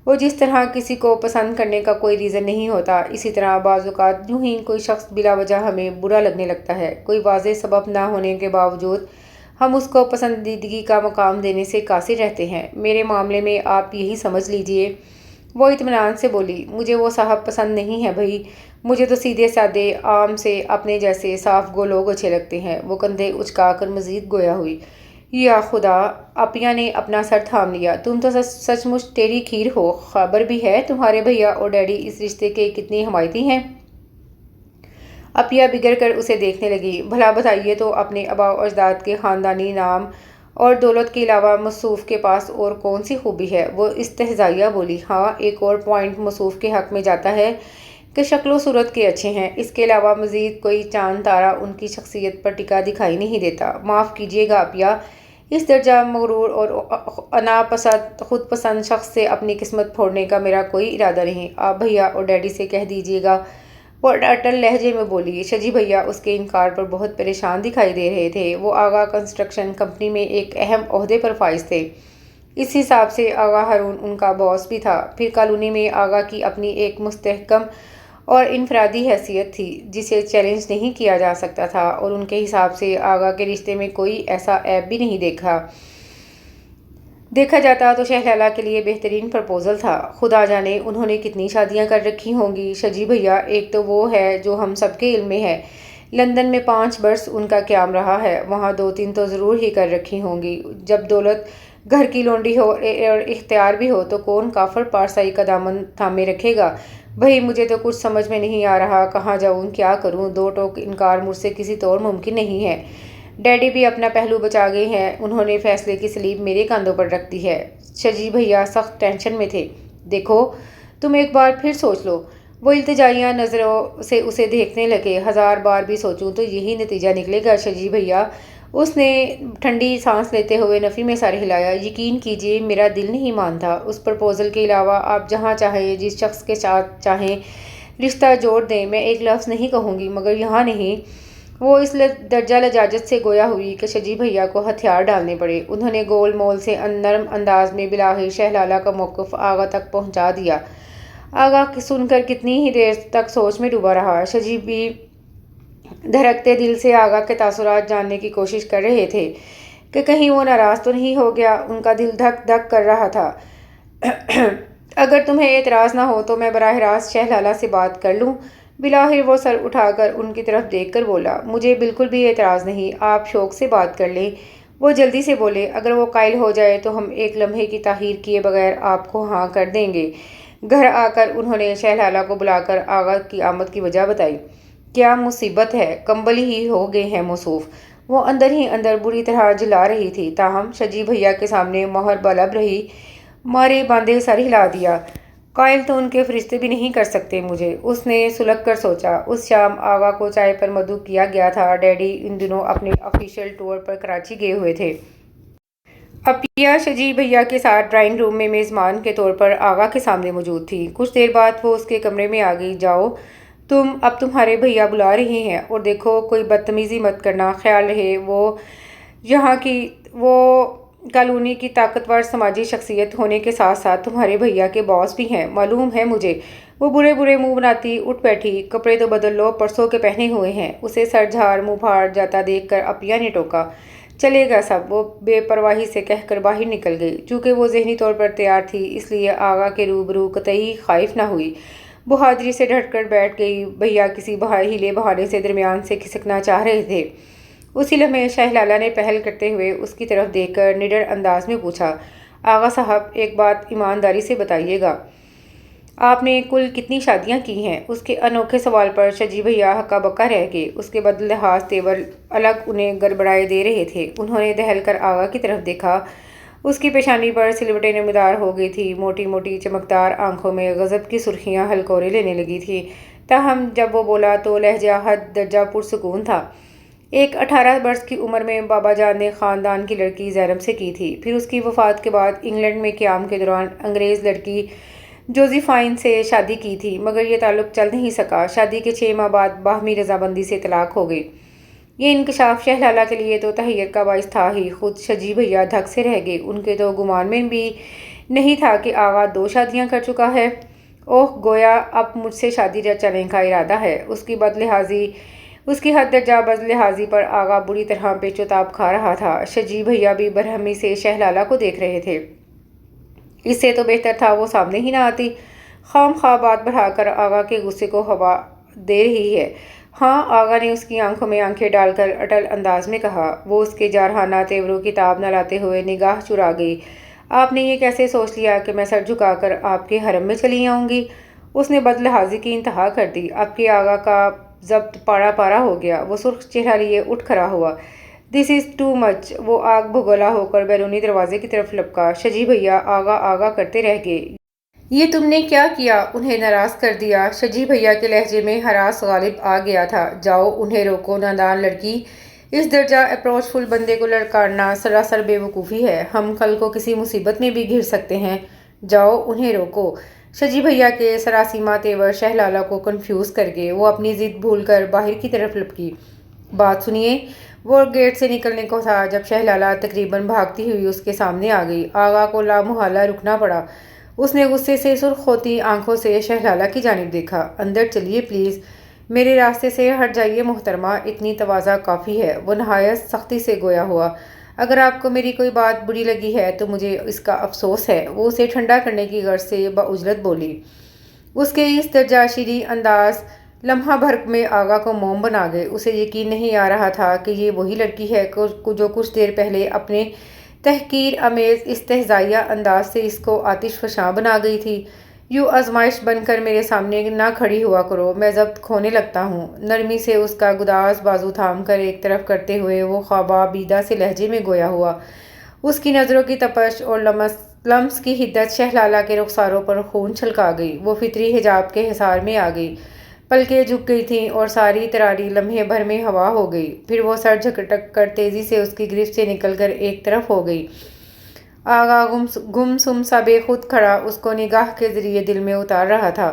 وہ جس طرح کسی کو پسند کرنے کا کوئی ریزن نہیں ہوتا، اسی طرح بعض اوقات یوں ہی کوئی شخص بلا وجہ ہمیں برا لگنے لگتا ہے، کوئی واضح سبب نہ ہونے کے باوجود ہم اس کو پسندیدگی کا مقام دینے سے قاصر رہتے ہیں۔ میرے معاملے میں آپ یہی سمجھ لیجئے۔ وہ اطمینان سے بولی، مجھے وہ صاحب پسند نہیں ہے بھئی، مجھے تو سیدھے سادے عام سے اپنے جیسے صاف گو لوگ اچھے لگتے ہیں۔ وہ کندھے اچکا کر مزید گویا ہوئی۔ یا خدا! عطیہ نے اپنا سر تھام لیا۔ تم تو سچ مچ تیری کھیر ہو، خبر بھی ہے تمہارے بھیا اور ڈیڈی اس رشتے کے کتنے حمایتی ہیں؟ عطیہ بگڑ کر اسے دیکھنے لگی۔ بھلا بتائیے تو اپنے آباء و اجداد کے خاندانی نام اور دولت کے علاوہ موصوف کے پاس اور کون سی خوبی ہے؟ وہ استہزائیہ بولی۔ ہاں، ایک اور پوائنٹ موصوف کے حق میں جاتا ہے کہ شکل و صورت کے اچھے ہیں، اس کے علاوہ مزید کوئی چاند تارہ ان کی شخصیت پر ٹکا دکھائی نہیں دیتا۔ معاف کیجیے گا عطیہ، اس درجہ مغرور اور انا پسند خود پسند شخص سے اپنی قسمت پھوڑنے کا میرا کوئی ارادہ نہیں۔ آپ بھیا اور ڈیڈی سے کہہ دیجیے گا، وہ اٹل لہجے میں بولی۔ شجی بھیا اس کے انکار پر بہت پریشان دکھائی دے رہے تھے۔ وہ آغا کنسٹرکشن کمپنی میں ایک اہم عہدے پر فائز تھے، اس حساب سے آغا ہارون ان کا باس بھی تھا۔ پھر کالونی میں آغا کی اپنی ایک مستحکم اور انفرادی حیثیت تھی جسے چیلنج نہیں کیا جا سکتا تھا، اور ان کے حساب سے آغا کے رشتے میں کوئی ایسا عیب بھی نہیں دیکھا جاتا تو شہر لالہ کے لیے بہترین پرپوزل تھا۔ خدا جانے انہوں نے کتنی شادیاں کر رکھی ہوں گی شجی بھیا۔ ایک تو وہ ہے جو ہم سب کے علم میں ہے، لندن میں 5 برس ان کا قیام رہا ہے، وہاں 2-3 تو ضرور ہی کر رکھی ہوں گی۔ جب دولت گھر کی لونڈی ہو اور اختیار بھی ہو تو کون کافر پارسائی کا دامن تھامے رکھے گا؟ بھئی مجھے تو کچھ سمجھ میں نہیں آ رہا، کہاں جاؤں، کیا کروں؟ 2 ٹوک انکار مجھ سے کسی طور ممکن نہیں ہے۔ ڈیڈی بھی اپنا پہلو بچا گئے ہیں، انہوں نے فیصلے کی سلیب میرے کاندھوں پر رکھ دی ہے۔ شجی بھیا سخت ٹینشن میں تھے۔ دیکھو تم ایک بار پھر سوچ لو۔ وہ التجائیہ نظروں سے اسے دیکھنے لگے۔ 1000 بار بھی سوچوں تو یہی نتیجہ نکلے گا شجی بھیا۔ اس نے ٹھنڈی سانس لیتے ہوئے نفی میں سر ہلایا۔ یقین کیجیے میرا دل نہیں مانتا۔ اس پرپوزل کے علاوہ آپ جہاں چاہیں جس شخص کے ساتھ چاہیں رشتہ جوڑ دیں، میں ایک لفظ نہیں کہوں گی، مگر یہاں نہیں۔ وہ اس درجہ لجاجت سے گویا ہوئی کہ شجی بھیا کو ہتھیار ڈالنے پڑے۔ انہوں نے گول مول سے نرم انداز میں بالآخر شہر لالہ کا موقف آغا تک پہنچا دیا۔ آغا سن کر کتنی ہی دیر تک سوچ میں ڈوبا رہا۔ شجی بھی دھڑکتے دل سے آغا کے تاثرات جاننے کی کوشش کر رہے تھے کہ کہیں وہ ناراض تو نہیں ہو گیا۔ ان کا دل دھک دھک کر رہا تھا۔ اگر تمہیں اعتراض نہ ہو تو میں براہ راست شہر لالہ سے بات کر لوں؟ بالآخر وہ سر اٹھا کر ان کی طرف دیکھ کر بولا، مجھے بالکل بھی اعتراض نہیں، آپ شوق سے بات کر لیں۔ وہ جلدی سے بولے، اگر وہ قائل ہو جائے تو ہم ایک لمحے کی تاخیر کیے بغیر آپ کو ہاں کر دیں گے۔ گھر آ کر انہوں نے شہر لالہ کو بلا کر آغا کی آمد کی وجہ بتائی۔ کیا مصیبت ہے، کمبل ہی ہو گئے ہیں موصوف۔ وہ اندر ہی اندر بری طرح جلا رہی تھی، تاہم شجی بھیا کے سامنے مہر بلب رہی، مارے باندھے سر ہلا دیا۔ قائل تو ان کے فرشتے بھی نہیں کر سکتے مجھے، اس نے سلگ کر سوچا۔ اس شام آغا کو چائے پر مدعو کیا گیا تھا۔ ڈیڈی ان دنوں اپنے آفیشل ٹور پر کراچی گئے ہوئے تھے۔ اپیا شجی بھیا کے ساتھ ڈرائنگ روم میں میزبان کے طور پر آغا کے سامنے موجود تھی۔ کچھ دیر بعد وہ اس کے کمرے میں آ گئی۔ جاؤ اب تمہارے بھیا بلا رہے ہیں، اور دیکھو کوئی بدتمیزی مت کرنا، خیال رہے وہ کالونی کی طاقتور سماجی شخصیت ہونے کے ساتھ ساتھ تمہارے بھیا کے باس بھی ہیں، معلوم ہے مجھے۔ وہ برے برے منہ بناتی اٹھ بیٹھی۔ کپڑے تو بدل لو، پرسوں کے پہنے ہوئے ہیں۔ اسے سر جھاڑ منہ پھاڑ جاتا دیکھ کر اپیا نے ٹوکا۔ چلے گا سب، وہ بے پرواہی سے کہہ کر باہر نکل گئی۔ چونکہ وہ ذہنی طور پر تیار تھی، اس لیے آغا کے روبرو قطعی خائف نہ ہوئی۔ بہادری سے ڈٹ کر بیٹھ گئی۔ بھیا کسی ہیلے بہانے سے درمیان سے کھسکنا چاہ رہے تھے۔ اسی لمحے شاہ لالہ نے پہل کرتے ہوئے اس کی طرف دیکھ کر نڈر انداز میں پوچھا، آغا صاحب ایک بات ایمانداری سے بتائیے گا، آپ نے کل کتنی شادیاں کی ہیں؟ اس کے انوکھے سوال پر شجی بھیا ہکا بکا رہ گئے۔ اس کے بد لحاظ تیور الگ انہیں گڑبڑائے دے رہے تھے۔ انہوں نے دہل کر آغا کی طرف دیکھا۔ اس کی پیشانی پر سلوٹیں نمودار ہو گئی تھی۔ موٹی موٹی چمکدار آنکھوں میں غضب کی سرخیاں ہلکورے لینے لگی تھیں۔ تاہم جب وہ بولا تو لہجہ حد درجہ پرسکون تھا۔ ایک 18 برس کی عمر میں بابا جان نے خاندان کی لڑکی زینب سے کی تھی۔ پھر اس کی وفات کے بعد انگلینڈ میں قیام کے دوران انگریز لڑکی جوزیفائن سے شادی کی تھی، مگر یہ تعلق چل نہیں سکا۔ شادی کے 6 ماہ بعد باہمی رضامندی سے طلاق ہو گئی۔ یہ انکشاف شاہ لالہ کے لیے تو تحیر کا باعث تھا ہی۔ خود شجی بھیا دھک سے رہ گئے۔ ان کے تو گمان میں بھی نہیں تھا کہ آغا 2 شادیاں کر چکا ہے۔ اوہ، گویا اب مجھ سے شادی رچانے کا ارادہ ہے۔ اس کی حد درجہ بد لحاظی پر آغا بری طرح پیچ و تاب کھا رہا تھا۔ شجی بھیا بھی برہمی سے شاہ لالہ کو دیکھ رہے تھے۔ اس سے تو بہتر تھا وہ سامنے ہی نہ آتی۔ خام خواہ بات بڑھا کر آغا کے غصے کو ہوا دے رہی ہے۔ ہاں، آغا نے اس کی آنکھوں میں آنکھیں ڈال کر اٹل انداز میں کہا۔ وہ اس کے جارحانہ تیوروں کی تاب نہ لاتے ہوئے نگاہ چرا گئی۔ آپ نے یہ کیسے سوچ لیا کہ میں سر جھکا کر آپ کے حرم میں چلی آؤں گی؟ اس نے بد لحاظی کی انتہا کر دی۔ اب کے آغا کا ضبط پارا پارا ہو گیا۔ وہ سرخ چہرہ لیے اٹھ کھڑا ہوا۔ دس از ٹو مچ۔ وہ آگ بھگولا ہو کر بیرونی دروازے کی طرف لپکا۔ شجی بھیا آغا آغا کرتے رہ گئے۔ یہ تم نے کیا کیا؟ انہیں ناراض کر دیا؟ شجی بھیا کے لہجے میں ہراس غالب آ گیا تھا۔ جاؤ انہیں روکو، نادان لڑکی۔ اس درجہ اپروچ فل بندے کو للکارنا سراسر بے وقوفی ہے۔ ہم کل کو کسی مصیبت میں بھی گھر سکتے ہیں۔ جاؤ انہیں روکو۔ شجی بھیا کے سراسیمہ تیور شاہ لالہ کو کنفیوز کر گئے۔ وہ اپنی ضد بھول کر باہر کی طرف لپکی۔ بات سنیے۔ وہ گیٹ سے نکلنے کو تھا جب شاہ لالہ تقریباً بھاگتی ہوئی اس کے سامنے آ گئی۔ آغا کو لامحالہ رکنا پڑا۔ اس نے غصے سے سرخ ہوتی آنکھوں سے شاہ لالہ کی جانب دیکھا۔ اندر چلیے پلیز، میرے راستے سے ہٹ جائیے محترمہ، اتنی تواضع کافی ہے۔ وہ نہایت سختی سے گویا ہوا۔ اگر آپ کو میری کوئی بات بری لگی ہے تو مجھے اس کا افسوس ہے۔ وہ اسے ٹھنڈا کرنے کی غرض سے بعجلت بولی۔ اس کے اس درجہ شیریں انداز لمحہ بھر میں آغا کو موم بنا گئے۔ اسے یقین نہیں آ رہا تھا کہ یہ وہی لڑکی ہے جو کچھ دیر پہلے اپنے تحقیر آمیز استہزائیہ انداز سے اس کو آتش فشاں بنا گئی تھی۔ یوں آزمائش بن کر میرے سامنے نہ کھڑی ہوا کرو، میں ضبط کھونے لگتا ہوں۔ نرمی سے اس کا گداز بازو تھام کر ایک طرف کرتے ہوئے وہ خوابیدہ سے لہجے میں گویا ہوا۔ اس کی نظروں کی تپش اور لمس کی حدت شاہ لالہ کے رخساروں پر خون چھلکا گئی۔ وہ فطری حجاب کے حصار میں آ گئی۔ پلکیں جھک گئی تھیں اور ساری تراری لمحے بھر میں ہوا ہو گئی۔ پھر وہ سر جھٹک کر تیزی سے اس کی گرفت سے نکل کر ایک طرف ہو گئی۔ آغا گم سا بے خود کھڑا اس کو نگاہ کے ذریعے دل میں اتار رہا تھا۔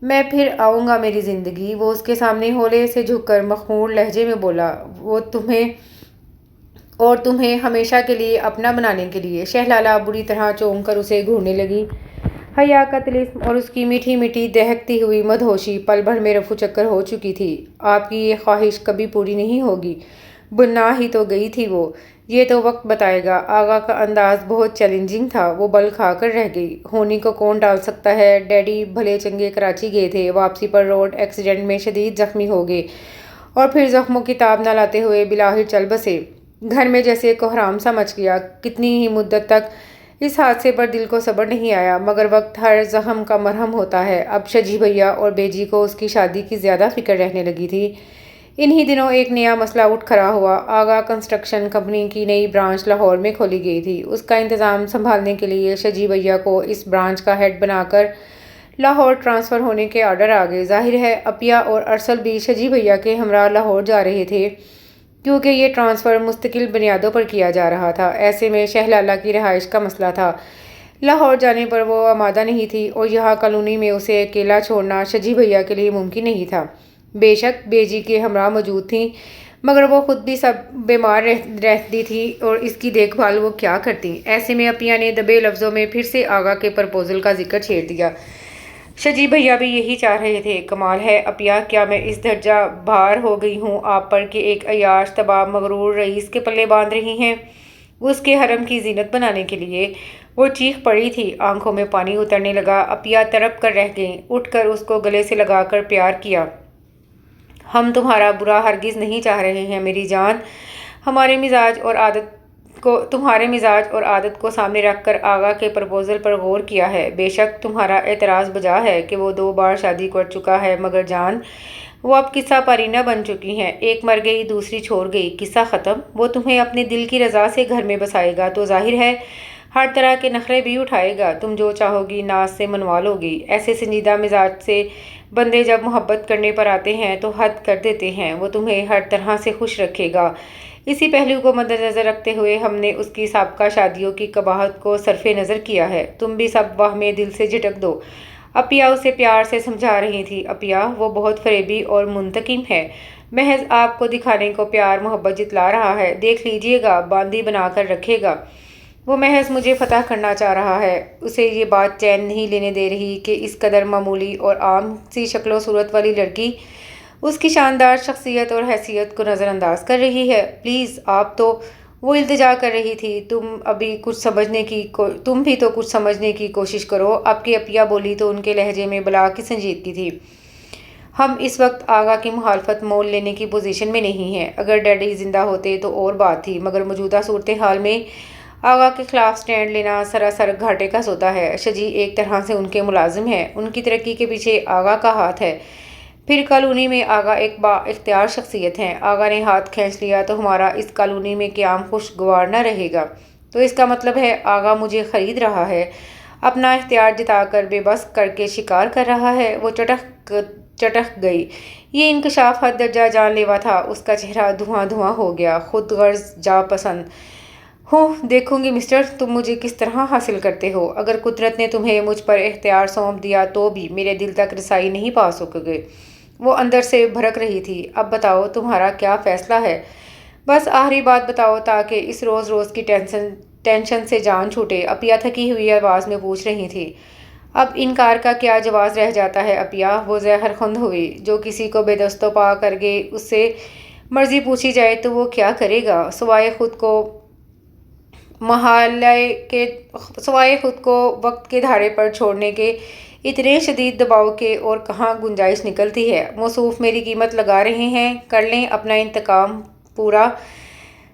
میں پھر آؤں گا میری زندگی، وہ اس کے سامنے ہولے سے جھک کر مخمور لہجے میں بولا، اور تمہیں ہمیشہ کے لیے اپنا بنانے کے لیے۔ شاہ لالہ بری طرح چونک کر اسے گھورنے لگی۔ حیا کا طلسم اور اس کی میٹھی میٹھی دہکتی ہوئی مدہوشی پل بھر میں رفو چکر ہو چکی تھی۔ آپ کی یہ خواہش کبھی پوری نہیں ہوگی۔ بنا ہی تو گئی تھی وہ، یہ تو وقت بتائے گا۔ آغا کا انداز بہت چیلنجنگ تھا۔ وہ بل کھا کر رہ گئی۔ ہونی کو کون ڈال سکتا ہے؟ ڈیڈی بھلے چنگے کراچی گئے تھے، واپسی پر روڈ ایکسیڈنٹ میں شدید زخمی ہو گئے اور پھر زخموں کی تاب نہ لاتے ہوئے بلاخر چل بسے۔ گھر میں جیسے کوہرام سا مچ گیا۔ کتنی ہی مدت تک اس حادثے پر دل کو صبر نہیں آیا، مگر وقت ہر زخم کا مرہم ہوتا ہے۔ اب شجی بھیا اور بیجی کو اس کی شادی کی زیادہ فکر رہنے لگی تھی۔ انہی دنوں ایک نیا مسئلہ اٹھ کھڑا ہوا۔ آغا کنسٹرکشن کمپنی کی نئی برانچ لاہور میں کھولی گئی تھی۔ اس کا انتظام سنبھالنے کے لیے شجی بھیا کو اس برانچ کا ہیڈ بنا کر لاہور ٹرانسفر ہونے کے آرڈر آ گئے۔ ظاہر ہے اپیا اور ارسل بھی شجی بھیا کے ہمراہ لاہور جا رہے تھے، کیونکہ یہ ٹرانسفر مستقل بنیادوں پر کیا جا رہا تھا۔ ایسے میں شہ لالہ کی رہائش کا مسئلہ تھا۔ لاہور جانے پر وہ آمادہ نہیں تھی اور یہاں کالونی میں اسے اکیلا چھوڑنا شجی بھیا کے لیے ممکن نہیں تھا۔ بے شک بیجی کے ہمراہ موجود تھیں، مگر وہ خود بھی سب بیمار رہتی تھی اور اس کی دیکھ بھال وہ کیا کرتی۔ ایسے میں اپیا نے دبے لفظوں میں پھر سے آغا کے پرپوزل کا ذکر چھیڑ دیا۔ شجی بھیا بھی یہی چاہ رہے تھے۔ کمال ہے اپیا، کیا میں اس درجہ بھار ہو گئی ہوں آپ پر کہ ایک عیاش طبع مغرور رئیس کے پلے باندھ رہی ہیں اس کے حرم کی زینت بنانے کے لیے؟ وہ چیخ پڑی تھی، آنکھوں میں پانی اترنے لگا۔ اپیا تڑپ کر رہ گئیں، اٹھ کر اس کو گلے سے لگا کر پیار کیا۔ ہم تمہارا برا ہرگز نہیں چاہ رہے ہیں میری جان۔ تمہارے مزاج اور عادت کو سامنے رکھ کر آغا کے پرپوزل پر غور کیا ہے۔ بے شک تمہارا اعتراض بجا ہے کہ وہ 2 بار شادی کر چکا ہے، مگر جان وہ اب قصہ پارینہ بن چکی ہیں۔ ایک مر گئی، دوسری چھوڑ گئی، قصہ ختم۔ وہ تمہیں اپنے دل کی رضا سے گھر میں بسائے گا تو ظاہر ہے ہر طرح کے نخرے بھی اٹھائے گا۔ تم جو چاہو گی ناز سے منوا لو گی۔ ایسے سنجیدہ مزاج سے بندے جب محبت کرنے پر آتے ہیں تو حد کر دیتے ہیں۔ وہ تمہیں ہر طرح سے خوش رکھے گا۔ اسی پہلو کو مدنظر رکھتے ہوئے ہم نے اس کی سابقہ شادیوں کی قباحت کو صرف نظر کیا ہے۔ تم بھی سب واہم دل سے جھٹک دو۔ اپیا اسے پیار سے سمجھا رہی تھی۔ اپیا، وہ بہت فریبی اور منتقم ہے، محض آپ کو دکھانے کو پیار محبت جتلا رہا ہے۔ دیکھ لیجئے گا، باندی بنا کر رکھے گا۔ وہ محض مجھے فتح کرنا چاہ رہا ہے۔ اسے یہ بات چین نہیں لینے دے رہی کہ اس قدر معمولی اور عام سی شکل و صورت والی لڑکی اس کی شاندار شخصیت اور حیثیت کو نظر انداز کر رہی ہے۔ پلیز آپ تو، وہ التجا کر رہی تھی، تم بھی تو کچھ سمجھنے کی کوشش کرو۔ اب کہ اپیا بولی تو ان کے لہجے میں بلا کی سنجیدگی تھی۔ ہم اس وقت آغا کی مخالفت مول لینے کی پوزیشن میں نہیں ہیں۔ اگر ڈیڈی زندہ ہوتے تو اور بات تھی، مگر موجودہ صورتحال میں آغا کے خلاف سٹینڈ لینا سراسر گھاٹے کا سودا ہے۔ شجی ایک طرح سے ان کے ملازم ہیں، ان کی ترقی کے پیچھے آغا کا ہاتھ ہے۔ پھر کالونی میں آغا ایک با اختیار شخصیت ہیں۔ آغا نے ہاتھ کھینچ لیا تو ہمارا اس کالونی میں قیام خوشگوار نہ رہے گا۔ تو اس کا مطلب ہے آغا مجھے خرید رہا ہے، اپنا اختیار جتا کر بے بس کر کے شکار کر رہا ہے۔ وہ چٹک گئی۔ یہ انکشاف حد درجہ جان لیوا تھا۔ اس کا چہرہ دھواں دھواں ہو گیا۔ خود غرض جا پسند ہوں، دیکھوں گی مسٹر تم مجھے کس طرح حاصل کرتے ہو۔ اگر قدرت نے تمہیں مجھ پر اختیار سونپ دیا تو بھی میرے دل تک رسائی نہیں پا سکوگے۔ وہ اندر سے بھڑک رہی تھی۔ اب بتاؤ تمہارا کیا فیصلہ ہے؟ بس آخری بات بتاؤ تاکہ اس روز کی ٹینشن سے جان چھوٹے۔ اپیا تھکی ہوئی آواز میں پوچھ رہی تھی۔ اب انکار کا کیا جواز رہ جاتا ہے اپیا؟ وہ زہر خند ہوئی۔ جو کسی کو بے دست و پا کر کے اس سے مرضی پوچھی جائے تو وہ کیا کرے گا، سوائے خود کو وقت کے دھارے پر چھوڑنے کے؟ اتنے شدید دباؤ کے اور کہاں گنجائش نکلتی ہے؟ موصوف میری قیمت لگا رہے ہیں، کر لیں اپنا انتقام پورا۔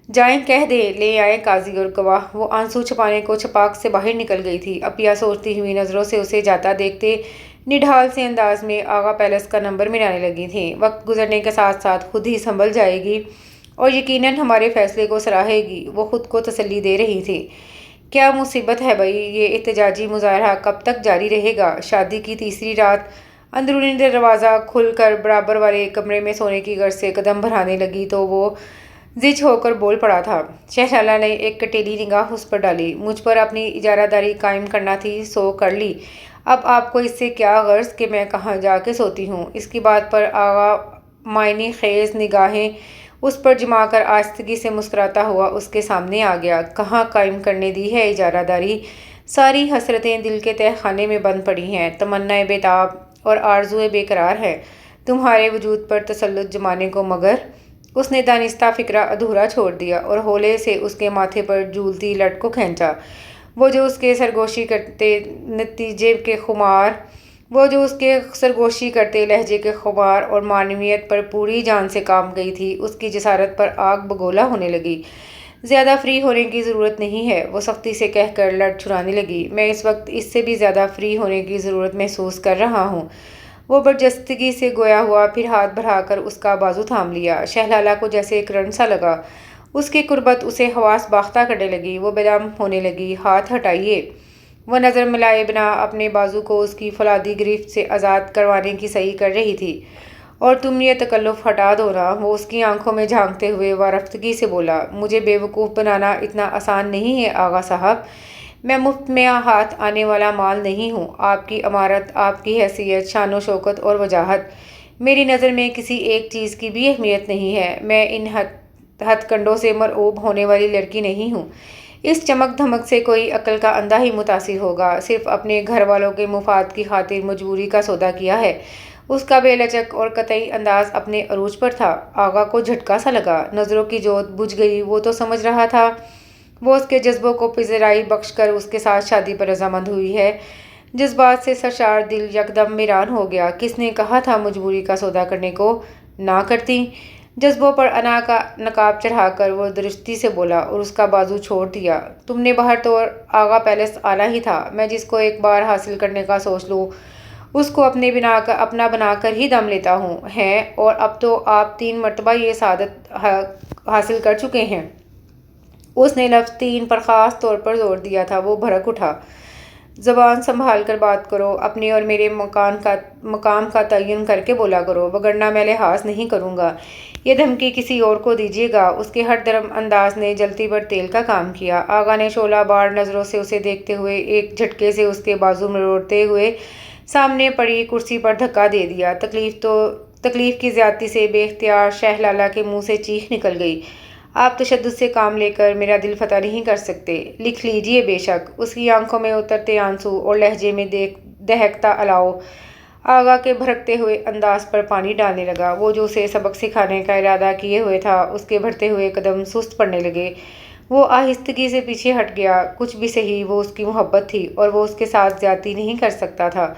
جائیں کہہ دیں لے آئیں قاضی اور گواہ۔ وہ آنسو چھپانے کو چھپاک سے باہر نکل گئی تھی۔ اپیا سوچتی ہوئی نظروں سے اسے جاتا دیکھتے نڈھال سے انداز میں آغا پیلس کا نمبر ملانے لگی تھیں۔ وقت گزرنے کے ساتھ ساتھ خود ہی سنبھل جائے گی اور یقیناً ہمارے فیصلے کو سراہے گی، وہ خود کو تسلی دے رہی تھی۔ کیا مصیبت ہے بھائی، یہ احتجاجی مظاہرہ کب تک جاری رہے گا؟ شادی کی تیسری رات اندرونی دروازہ کھل کر برابر والے کمرے میں سونے کی غرض سے قدم بڑھانے لگی تو وہ زچ ہو کر بول پڑا تھا۔ شہ لالہ نے ایک کٹیلی نگاہ اس پر ڈالی۔ مجھ پر اپنی اجارہ داری قائم کرنا تھی سو کر لی، اب آپ کو اس سے کیا غرض کہ میں کہاں جا کے سوتی ہوں؟ اس کی بات پر آغا معنی خیز نگاہیں اس پر جما کر آہستگی سے مسکراتا ہوا اس کے سامنے آ گیا۔ کہاں قائم کرنے دی ہے اجارہ داری؟ ساری حسرتیں دل کے تہہ خانے میں بند پڑی ہیں، تمنائیں بے تاب اور آرزوئیں بے قرار ہیں تمہارے وجود پر تسلط جمانے کو، مگر اس نے دانستہ فکرہ ادھورا چھوڑ دیا اور ہولے سے اس کے ماتھے پر جھولتی لٹ کو کھینچا۔ وہ جو اس کے سرگوشی کرتے لہجے کے خمار اور معنویت پر پوری جان سے کام گئی تھی، اس کی جسارت پر آگ بگولا ہونے لگی۔ زیادہ فری ہونے کی ضرورت نہیں ہے، وہ سختی سے کہہ کر لٹ چھڑانے لگی۔ میں اس وقت اس سے بھی زیادہ فری ہونے کی ضرورت محسوس کر رہا ہوں۔ وہ برجستگی سے گویا ہوا، پھر ہاتھ بڑھا کر اس کا بازو تھام لیا۔ شہ لالہ کو جیسے ایک کرنٹ سا لگا، اس کی قربت اسے حواس باختہ کرنے لگی۔ وہ بے دم ہونے لگی۔ ہاتھ ہٹائیے، وہ نظر ملائے بنا اپنے بازو کو اس کی فولادی گرفت سے آزاد کروانے کی صحیح کر رہی تھی۔ اور تم یہ تکلف ہٹا دو نا، وہ اس کی آنکھوں میں جھانکتے ہوئے وارفتگی سے بولا۔ مجھے بیوقوف بنانا اتنا آسان نہیں ہے آغا صاحب، میں مفت میں ہاتھ آنے والا مال نہیں ہوں۔ آپ کی عمارت، آپ کی حیثیت، شان و شوکت اور وجاہت میری نظر میں کسی ایک چیز کی بھی اہمیت نہیں ہے۔ میں ان ہتھ کنڈوں سے مرعوب ہونے والی لڑکی نہیں ہوں۔ اس چمک دھمک سے کوئی عقل کا اندھا ہی متاثر ہوگا۔ صرف اپنے گھر والوں کے مفاد کی خاطر مجبوری کا سودا کیا ہے۔ اس کا بے لچک اور قطعی انداز اپنے عروج پر تھا۔ آغا کو جھٹکا سا لگا، نظروں کی جوت بجھ گئی۔ وہ تو سمجھ رہا تھا وہ اس کے جذبوں کو پذیرائی بخش کر اس کے ساتھ شادی پر رضامند ہوئی ہے۔ جذبات سے سرشار دل یکدم ویران ہو گیا۔ کس نے کہا تھا مجبوری کا سودا کرنے کو؟ نہ کرتی۔ جذبوں پر انا کا نقاب چڑھا کر وہ درستی سے بولا اور اس کا بازو چھوڑ دیا۔ تم نے باہر تو آغا پیلس اعلیٰ ہی تھا۔ میں جس کو ایک بار حاصل کرنے کا سوچ لوں اس کو اپنا بنا کر ہی دم لیتا ہوں ہیں، اور اب تو آپ 3 مرتبہ یہ سعادت حاصل کر چکے ہیں۔ اس نے لفظ 3 پر خاص طور پر زور دیا تھا۔ وہ بھڑک اٹھا۔ زبان سنبھال کر بات کرو، اپنے اور میرے مقام کا تعین کر کے بولا کرو، وگرنہ میں لحاظ نہیں کروں گا۔ یہ دھمکی کسی اور کو دیجیے گا۔ اس کے ہر درم انداز نے جلتی پر تیل کا کام کیا۔ آغا نے شعلہ بار نظروں سے اسے دیکھتے ہوئے ایک جھٹکے سے اس کے بازو مروڑتے ہوئے سامنے پڑی کرسی پر دھکا دے دیا۔ تکلیف کی زیادتی سے بے اختیار شہ لالہ کے منہ سے چیخ نکل گئی۔ آپ تشدد سے کام لے کر میرا دل فتح نہیں کر سکتے۔ لکھ لیجئے بے شک۔ اس کی آنکھوں میں اترتے آنسو اور لہجے میں دہکتا الاؤ آغا کے بھڑکتے ہوئے انداز پر پانی ڈالنے لگا۔ وہ جو اسے سبق سکھانے کا ارادہ کیے ہوئے تھا، اس کے بڑھتے ہوئے قدم سست پڑنے لگے۔ وہ آہستگی سے پیچھے ہٹ گیا۔ کچھ بھی سہی، وہ اس کی محبت تھی اور وہ اس کے ساتھ زیادتی نہیں کر سکتا تھا۔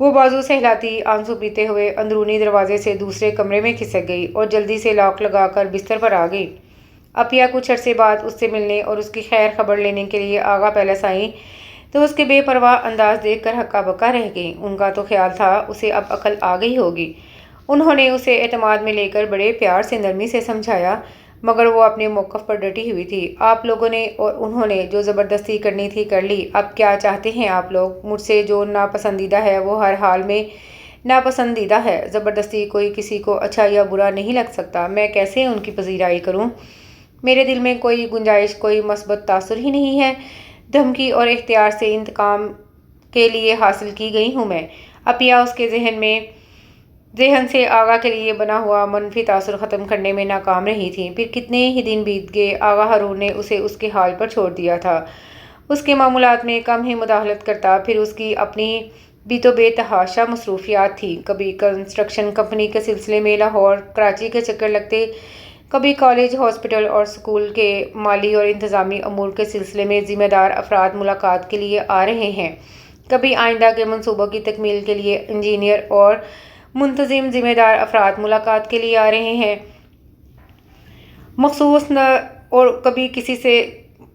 وہ بازو سہلاتی، آنسو پیتے ہوئے اندرونی دروازے سے دوسرے کمرے میں کھسک گئی اور جلدی سے لاک لگا کر بستر پر آ گئی۔ اپیا کچھ عرصے بعد اس سے ملنے اور اس کی خیر خبر لینے کے لیے آغا پیلس آئیں تو اس کے بے پرواہ انداز دیکھ کر ہکا بکا رہ گئیں۔ ان کا تو خیال تھا اسے اب عقل آ گئی ہوگی۔ انہوں نے اسے اعتماد میں لے کر بڑے پیار سے نرمی سے سمجھایا، مگر وہ اپنے موقف پر ڈٹی ہوئی تھی۔ آپ لوگوں نے اور انہوں نے جو زبردستی کرنی تھی کر لی۔ اب کیا چاہتے ہیں آپ لوگ؟ مجھ سے جو ناپسندیدہ ہے وہ ہر حال میں ناپسندیدہ ہے۔ زبردستی کوئی کسی کو اچھا یا برا نہیں لگ سکتا۔ میں کیسے ان کی پذیرائی کروں؟ میرے دل میں کوئی گنجائش، کوئی مثبت تاثر ہی نہیں ہے۔ دھمکی اور اختیار سے انتقام کے لیے حاصل کی گئی ہوں میں۔ اپیا اس کے ذہن سے آغا کے لیے بنا ہوا منفی تاثر ختم کرنے میں ناکام رہی تھی۔ پھر کتنے ہی دن بیت گئے، آغا ہارون نے اسے اس کے حال پر چھوڑ دیا تھا۔ اس کے معمولات میں کم ہی مداخلت کرتا۔ پھر اس کی اپنی بھی تو بے تحاشا مصروفیات تھیں۔ کبھی کنسٹرکشن کمپنی کے سلسلے میں لاہور کراچی کے چکر لگتے، کبھی کالج، ہاسپٹل اور سکول کے مالی اور انتظامی امور کے سلسلے میں ذمہ دار افراد ملاقات کے لیے آ رہے ہیں، کبھی آئندہ کے منصوبوں کی تکمیل کے لیے انجینئر اور منتظم ذمہ دار افراد ملاقات کے لیے آ رہے ہیں مخصوص اور کبھی کسی سے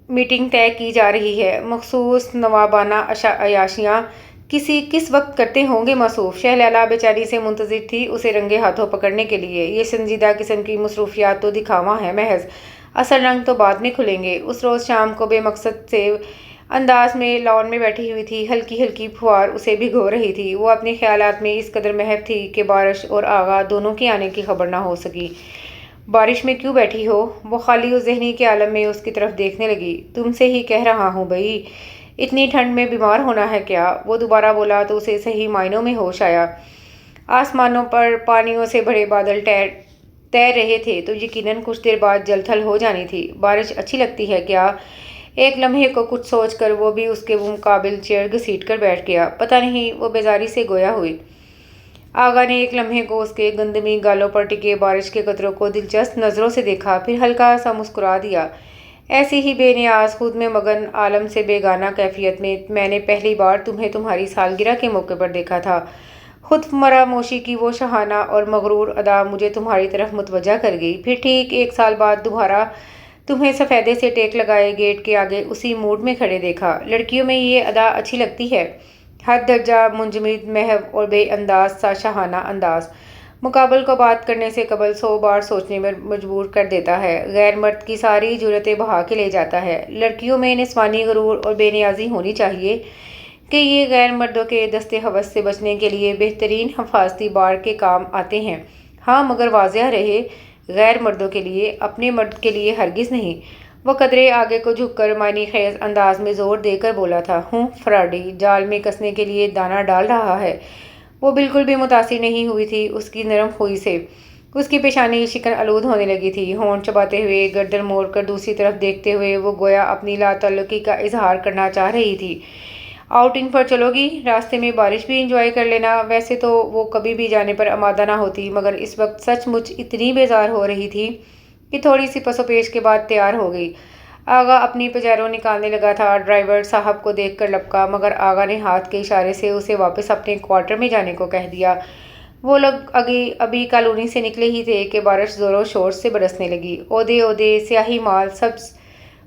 میٹنگ طے کی جا رہی ہے۔ مخصوص نوابانہ عیاشیاں کس وقت کرتے ہوں گے موصوف؟ شہ لالہ بیچاری سے منتظر تھی اسے رنگے ہاتھوں پکڑنے کے لیے۔ یہ سنجیدہ قسم کی مصروفیات تو دکھاوا ہے محض، اصل رنگ تو بعد میں کھلیں گے۔ اس روز شام کو بے مقصد سے انداز میں لان میں بیٹھی ہوئی تھی۔ ہلکی ہلکی پھوار اسے بھگو رہی تھی۔ وہ اپنے خیالات میں اس قدر محو تھی کہ بارش اور آغا دونوں کے آنے کی خبر نہ ہو سکی۔ بارش میں کیوں بیٹھی ہو؟ وہ خالی و ذہنی کے عالم میں اس کی طرف دیکھنے لگی۔ تم سے ہی کہہ رہا ہوں بھئی، اتنی ٹھنڈ میں بیمار ہونا ہے کیا؟ وہ دوبارہ بولا تو اسے صحیح معنوں میں ہوش آیا۔ آسمانوں پر پانیوں سے بھرے بادل تیر رہے تھے تو یقیناً کچھ دیر بعد جل تھل ہو جانی تھی۔ بارش اچھی لگتی ہے کیا؟ ایک لمحے کو کچھ سوچ کر وہ بھی اس کے مقابل چیئر گھسیٹ کر بیٹھ گیا۔ پتہ نہیں، وہ بیزاری سے گویا ہوئی۔ آغا نے ایک لمحے کو اس کے گندمی گالوں پر ٹکے بارش کے قطروں کو دلچسپ نظروں سے دیکھا، پھر ہلکا سا مسکرا دیا۔ ایسی ہی بے نیاز، خود میں مگن، عالم سے بیگانہ کیفیت میں نے پہلی بار تمہیں تمہاری سالگرہ کے موقع پر دیکھا تھا۔ خود فراموشی کی وہ شاہانہ اور مغرور ادا مجھے تمہاری طرف متوجہ کر گئی۔ پھر ٹھیک 1 سال بعد دوبارہ تمہیں سفیدے سے ٹیک لگائے گیٹ کے آگے اسی موڈ میں کھڑے دیکھا۔ لڑکیوں میں یہ ادا اچھی لگتی ہے، حد درجہ منجمد، محو اور بے انداز سا شاہانہ انداز۔ مقابل کو بات کرنے سے قبل 100 بار سوچنے میں مجبور کر دیتا ہے، غیر مرد کی ساری جرتیں بہا کے لے جاتا ہے۔ لڑکیوں میں نسوانی غرور اور بے نیازی ہونی چاہیے کہ یہ غیر مردوں کے دست ہوس سے بچنے کے لیے بہترین حفاظتی بار کے کام آتے ہیں۔ ہاں، مگر واضح رہے، غیر مردوں کے لیے، اپنے مرد کے لیے ہرگز نہیں۔ وہ قدرے آگے کو جھک کر معنی خیز انداز میں زور دے کر بولا تھا، فراڈی جال میں کسنے کے لیے دانہ ڈال رہا ہے۔ وہ بالکل بھی متاثر نہیں ہوئی تھی اس کی نرم خوئی سے۔ اس کی پیشانی شکن آلود ہونے لگی تھی۔ ہونٹ چباتے ہوئے، گردن موڑ کر دوسری طرف دیکھتے ہوئے وہ گویا اپنی لا تعلقی کا اظہار کرنا چاہ رہی تھی۔ آؤٹنگ پر چلو گی؟ راستے میں بارش بھی انجوائے کر لینا۔ ویسے تو وہ کبھی بھی جانے پر آمادہ نہ ہوتی، مگر اس وقت سچ مچ اتنی بیزار ہو رہی تھی کہ تھوڑی سی پس و پیش کے بعد تیار ہو گئی۔ آغا اپنی پجیرو نکالنے لگا تھا، ڈرائیور صاحب کو دیکھ کر لپکا، مگر آغا نے ہاتھ کے اشارے سے اسے واپس اپنے کوارٹر میں جانے کو کہہ دیا۔ وہ لوگ ابھی کالونی سے نکلے ہی تھے کہ بارش زور و شور سے برسنے لگی۔ اودے اودے سیاہی مال سبز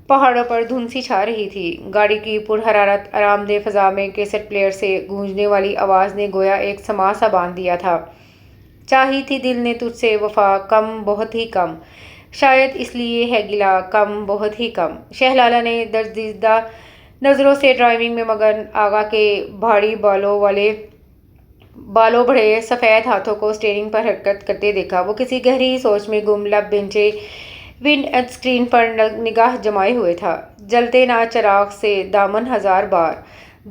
پہاڑوں پر دھند سی چھا رہی تھی۔ گاڑی کی پرحرارت آرام دہ فضا میں کیسٹ پلیئر سے گونجنے والی آواز نے گویا ایک سماع سا باندھ دیا تھا۔ چاہی تھی دل نے تجھ سے وفا، کم بہت ہی کم، شاید اس لیے ہے گلہ، کم بہت ہی کم۔ شہ لالہ نے درزیدہ نظروں سے ڈرائیونگ میں مگن آغا کے بھاڑی بالوں بڑے سفید ہاتھوں کو اسٹیئرنگ پر حرکت کرتے دیکھا۔ وہ کسی گہری سوچ میں گم، لب بینچے ونڈ اسکرین پر نگاہ جمائے ہوئے تھا۔ جلتے نہ چراغ سے دامن ہزار بار،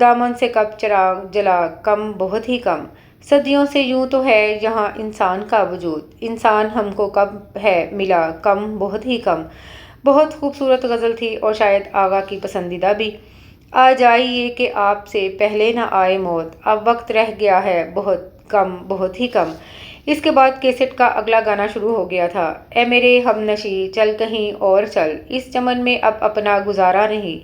دامن سے کب چراغ جلا، کم بہت ہی کم۔ صدیوں سے یوں تو ہے یہاں انسان کا وجود، انسان ہم کو کب ہے ملا، کم بہت ہی کم۔ بہت خوبصورت غزل تھی اور شاید آغا کی پسندیدہ بھی۔ آ جائیے کہ آپ سے پہلے نہ آئے موت، اب وقت رہ گیا ہے بہت کم بہت ہی کم۔ اس کے بعد کیسٹ کا اگلا گانا شروع ہو گیا تھا۔ اے میرے ہم نشیں چل کہیں اور چل، اس چمن میں اب اپنا گزارا نہیں،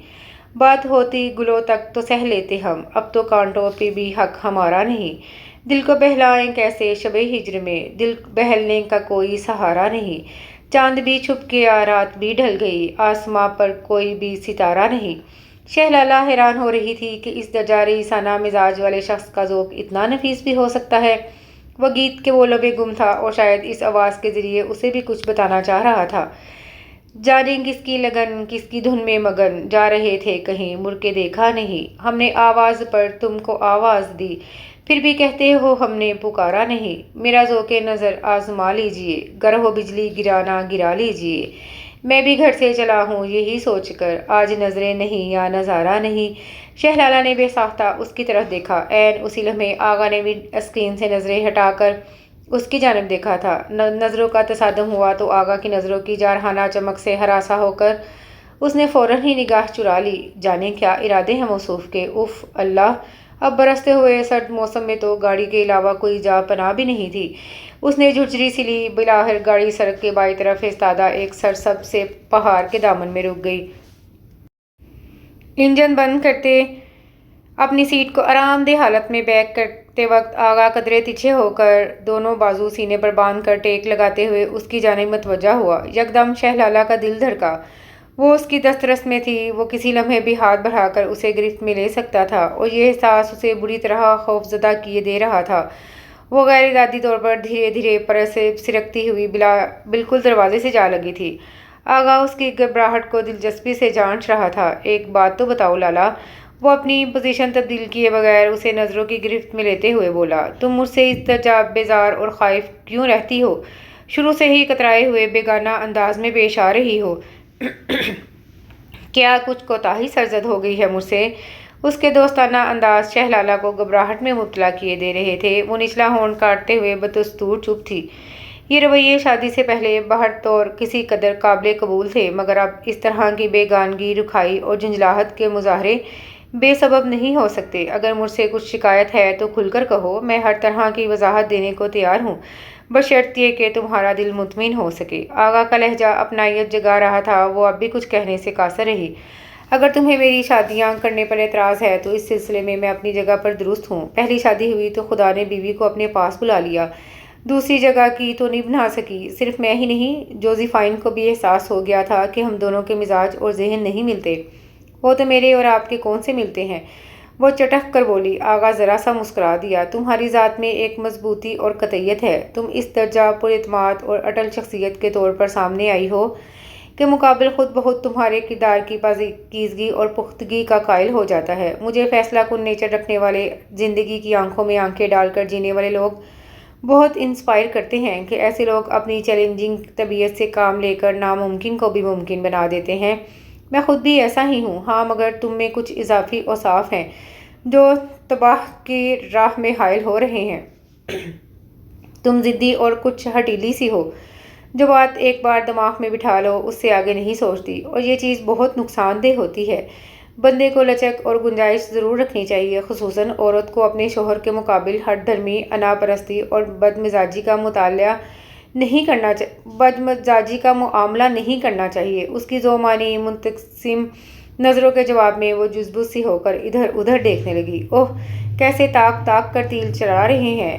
بات ہوتی گلوں تک تو سہ لیتے ہم، اب تو کانٹوں پہ بھی حق ہمارا نہیں۔ دل کو بہلائیں کیسے شب ہجر میں، دل بہلنے کا کوئی سہارا نہیں۔ چاند بھی چھپ گیا رات بھی ڈھل گئی، آسماں پر کوئی بھی ستارہ نہیں۔ شہ لالہ حیران ہو رہی تھی کہ اس درجہ رئیسانہ مزاج والے شخص کا ذوق اتنا نفیس بھی ہو سکتا ہے۔ وہ گیت کے بولوں میں گم تھا اور شاید اس آواز کے ذریعے اسے بھی کچھ بتانا چاہ رہا تھا۔ جانے کس کی لگن کس کی دھن میں مگن، جا رہے تھے کہیں مڑ کے دیکھا نہیں، ہم نے آواز پر تم کو آواز دی، پھر بھی کہتے ہو ہم نے پکارا نہیں۔ میرا ذوق نظر آزما لیجئے، گر ہو بجلی گرانا گرا لیجئے، میں بھی گھر سے چلا ہوں یہی سوچ کر، آج نظریں نہیں یا نظارہ نہیں۔ شہ لالہ نے بے ساختہ اس کی طرف دیکھا۔ عین اسی لمحے آغا نے ونڈ اسکرین سے نظریں ہٹا کر اس کی جانب دیکھا تھا۔ نظروں کا تصادم ہوا تو آغا کی نظروں کی جارحانہ چمک سے ہراساں ہو کر اس نے فوراً ہی نگاہ چرا لی۔ جانے کیا ارادے ہیں موصوف کے، اف اللہ! اب برستے ہوئے سرد موسم میں تو گاڑی کے علاوہ کوئی جا پناہ بھی نہیں تھی۔ اس نے جھرجھری سی لی، بالآخر گاڑی سڑک کے بائیں طرف ایستادہ ایک سرسبز سے پہاڑ کے دامن میں رک گئی۔ انجن بند کرتے اپنی سیٹ کو آرام دہ حالت میں بیک کرتے وقت آغا قدرے پیچھے ہو کر دونوں بازو سینے پر باندھ کر ٹیک لگاتے ہوئے اس کی جانب متوجہ ہوا۔ یکدم شہ لالہ کا دل دھڑکا۔ وہ اس کی دسترس میں تھی، وہ کسی لمحے بھی ہاتھ بڑھا کر اسے گرفت میں لے سکتا تھا، اور یہ احساس اسے بری طرح خوفزدہ کیے دے رہا تھا۔ وہ غیر ارادی طور پر دھیرے دھیرے پر سے سرکتی ہوئی بالکل دروازے سے جا لگی تھی۔ آغا اس کی گھبراہٹ کو دلچسپی سے جانچ رہا تھا۔ ایک بات تو بتاؤ لالا، وہ اپنی پوزیشن تبدیل کیے بغیر اسے نظروں کی گرفت میں لیتے ہوئے بولا، تم مجھ سے اس درجہ بیزار اور خائف کیوں رہتی ہو؟ شروع سے ہی کترائے ہوئے بیگانہ انداز میں پیش آ رہی ہو۔ کیا کچھ کوتاہی سرزد ہو گئی ہے مجھ سے؟ اس کے دوستانہ انداز شہ لالہ کو گھبراہٹ میں مبتلا کیے دے رہے تھے۔ وہ نچلا ہونٹ کاٹتے ہوئے بدستور چپ تھی۔ یہ رویے شادی سے پہلے بہر طور کسی قدر قابل قبول تھے، مگر اب اس طرح کی بیگانگی، رکھائی اور جھنجھلاہٹ کے مظاہرے بے سبب نہیں ہو سکتے۔ اگر مجھ سے کچھ شکایت ہے تو کھل کر کہو، میں ہر طرح کی وضاحت دینے کو تیار ہوں، بشرط یہ کہ تمہارا دل مطمئن ہو سکے۔ آغا کا لہجہ اپنائیت جگا رہا تھا۔ وہ اب بھی کچھ کہنے سے قاصر رہی۔ اگر تمہیں میری شادیاں کرنے پر اعتراض ہے تو اس سلسلے میں اپنی جگہ پر درست ہوں۔ پہلی شادی ہوئی تو خدا نے بیوی کو اپنے پاس بلا لیا، دوسری جگہ کی تو نہیں بنا سکی۔ صرف میں ہی نہیں، جوزیفائن کو بھی احساس ہو گیا تھا کہ ہم دونوں کے مزاج اور ذہن نہیں ملتے۔ وہ تو میرے اور آپ کے کون سے ملتے ہیں؟ وہ چٹک کر بولی۔ آغا ذرا سا مسکرا دیا۔ تمہاری ذات میں ایک مضبوطی اور قطعیت ہے۔ تم اس درجہ پر اعتماد اور اٹل شخصیت کے طور پر سامنے آئی ہو کہ مقابل خود بخود تمہارے کردار کی پاکیزگی اور پختگی کا قائل ہو جاتا ہے۔ مجھے فیصلہ کن نیچر رکھنے والے، زندگی کی آنکھوں میں آنکھیں ڈال کر جینے والے لوگ بہت انسپائر کرتے ہیں کہ ایسے لوگ اپنی چیلنجنگ طبیعت سے کام لے کر ناممکن کو بھی ممکن بنا دیتے ہیں۔ میں خود بھی ایسا ہی ہوں، ہاں، مگر تم میں کچھ اضافی اوصاف ہیں جو تباہ کی راہ میں حائل ہو رہے ہیں۔ تم ضدی اور کچھ ہٹیلی سی ہو، جو بات ایک بار دماغ میں بٹھا لو اس سے آگے نہیں سوچتی، اور یہ چیز بہت نقصان دہ ہوتی ہے۔ بندے کو لچک اور گنجائش ضرور رکھنی چاہیے، خصوصاً عورت کو اپنے شوہر کے مقابل ہٹ دھرمی، انا پرستی اور بدمزاجی کا معاملہ نہیں کرنا چاہیے۔ اس کی ذومانی منقسم نظروں کے جواب میں وہ جزبز سی ہو کر ادھر ادھر دیکھنے لگی۔ اوہ، کیسے تاک تاک کر تیل چلا رہے ہیں!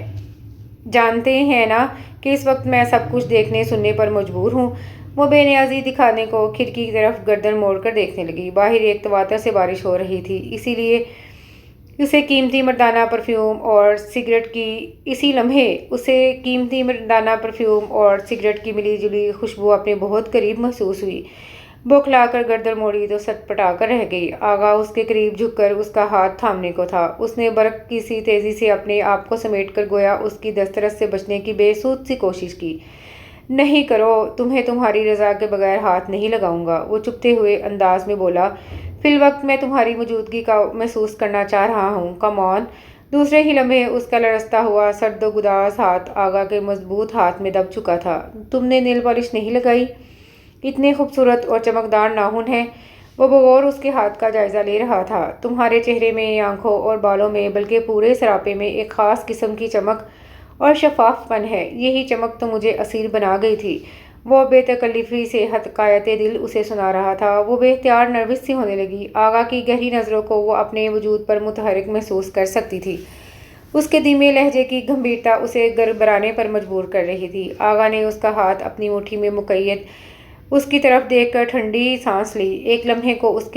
جانتے ہیں نا کہ اس وقت میں سب کچھ دیکھنے سننے پر مجبور ہوں۔ وہ بے نیازی دکھانے کو کھڑکی کی طرف گردن موڑ کر دیکھنے لگی۔ باہر ایک تواتر سے بارش ہو رہی تھی، اسی لمحے اسے قیمتی مردانہ پرفیوم اور سگریٹ کی ملی جلی خوشبو اپنے بہت قریب محسوس ہوئی۔ بوکھلا کر گردن موڑی تو سٹ پٹا کر رہ گئی۔ آغا اس کے قریب جھک کر اس کا ہاتھ تھامنے کو تھا۔ اس نے برق کی سی تیزی سے اپنے آپ کو سمیٹ کر گویا اس کی دسترس سے بچنے کی بے سود سی کوشش کی۔ نہیں کرو، تمہیں تمہاری رضا کے بغیر ہاتھ نہیں لگاؤں گا، وہ چبھتے ہوئے انداز میں بولا۔ فی الوقت میں تمہاری موجودگی کا محسوس کرنا چاہ رہا ہوں، کم آن۔ دوسرے ہی لمحے اس کا لرزتا ہوا سرد و گداز ہاتھ آغا کے مضبوط ہاتھ میں دب چکا تھا۔ تم نے نیل پالش نہیں لگائی؟ اتنے خوبصورت اور چمکدار ناخن ہیں۔ وہ بغور اس کے ہاتھ کا جائزہ لے رہا تھا۔ تمہارے چہرے میں، آنکھوں اور بالوں میں، بلکہ پورے سراپے میں ایک خاص قسم کی چمک اور شفاف پن ہے۔ یہی چمک تو مجھے اسیر بنا گئی تھی۔ وہ بے تکلفی سے حقائق دل اسے سنا رہا تھا۔ وہ بے اختیار نروس سی ہونے لگی۔ آغا کی گہری نظروں کو وہ اپنے وجود پر متحرک محسوس کر سکتی تھی۔ اس کے دھیمے لہجے کی گمبھیرتا اسے گڑبڑانے پر مجبور کر رہی تھی۔ آغا نے اس کا ہاتھ اپنی مٹھی میں مقید اس کی طرف دیکھ کر ٹھنڈی سانس لی۔ ایک لمحے کو اس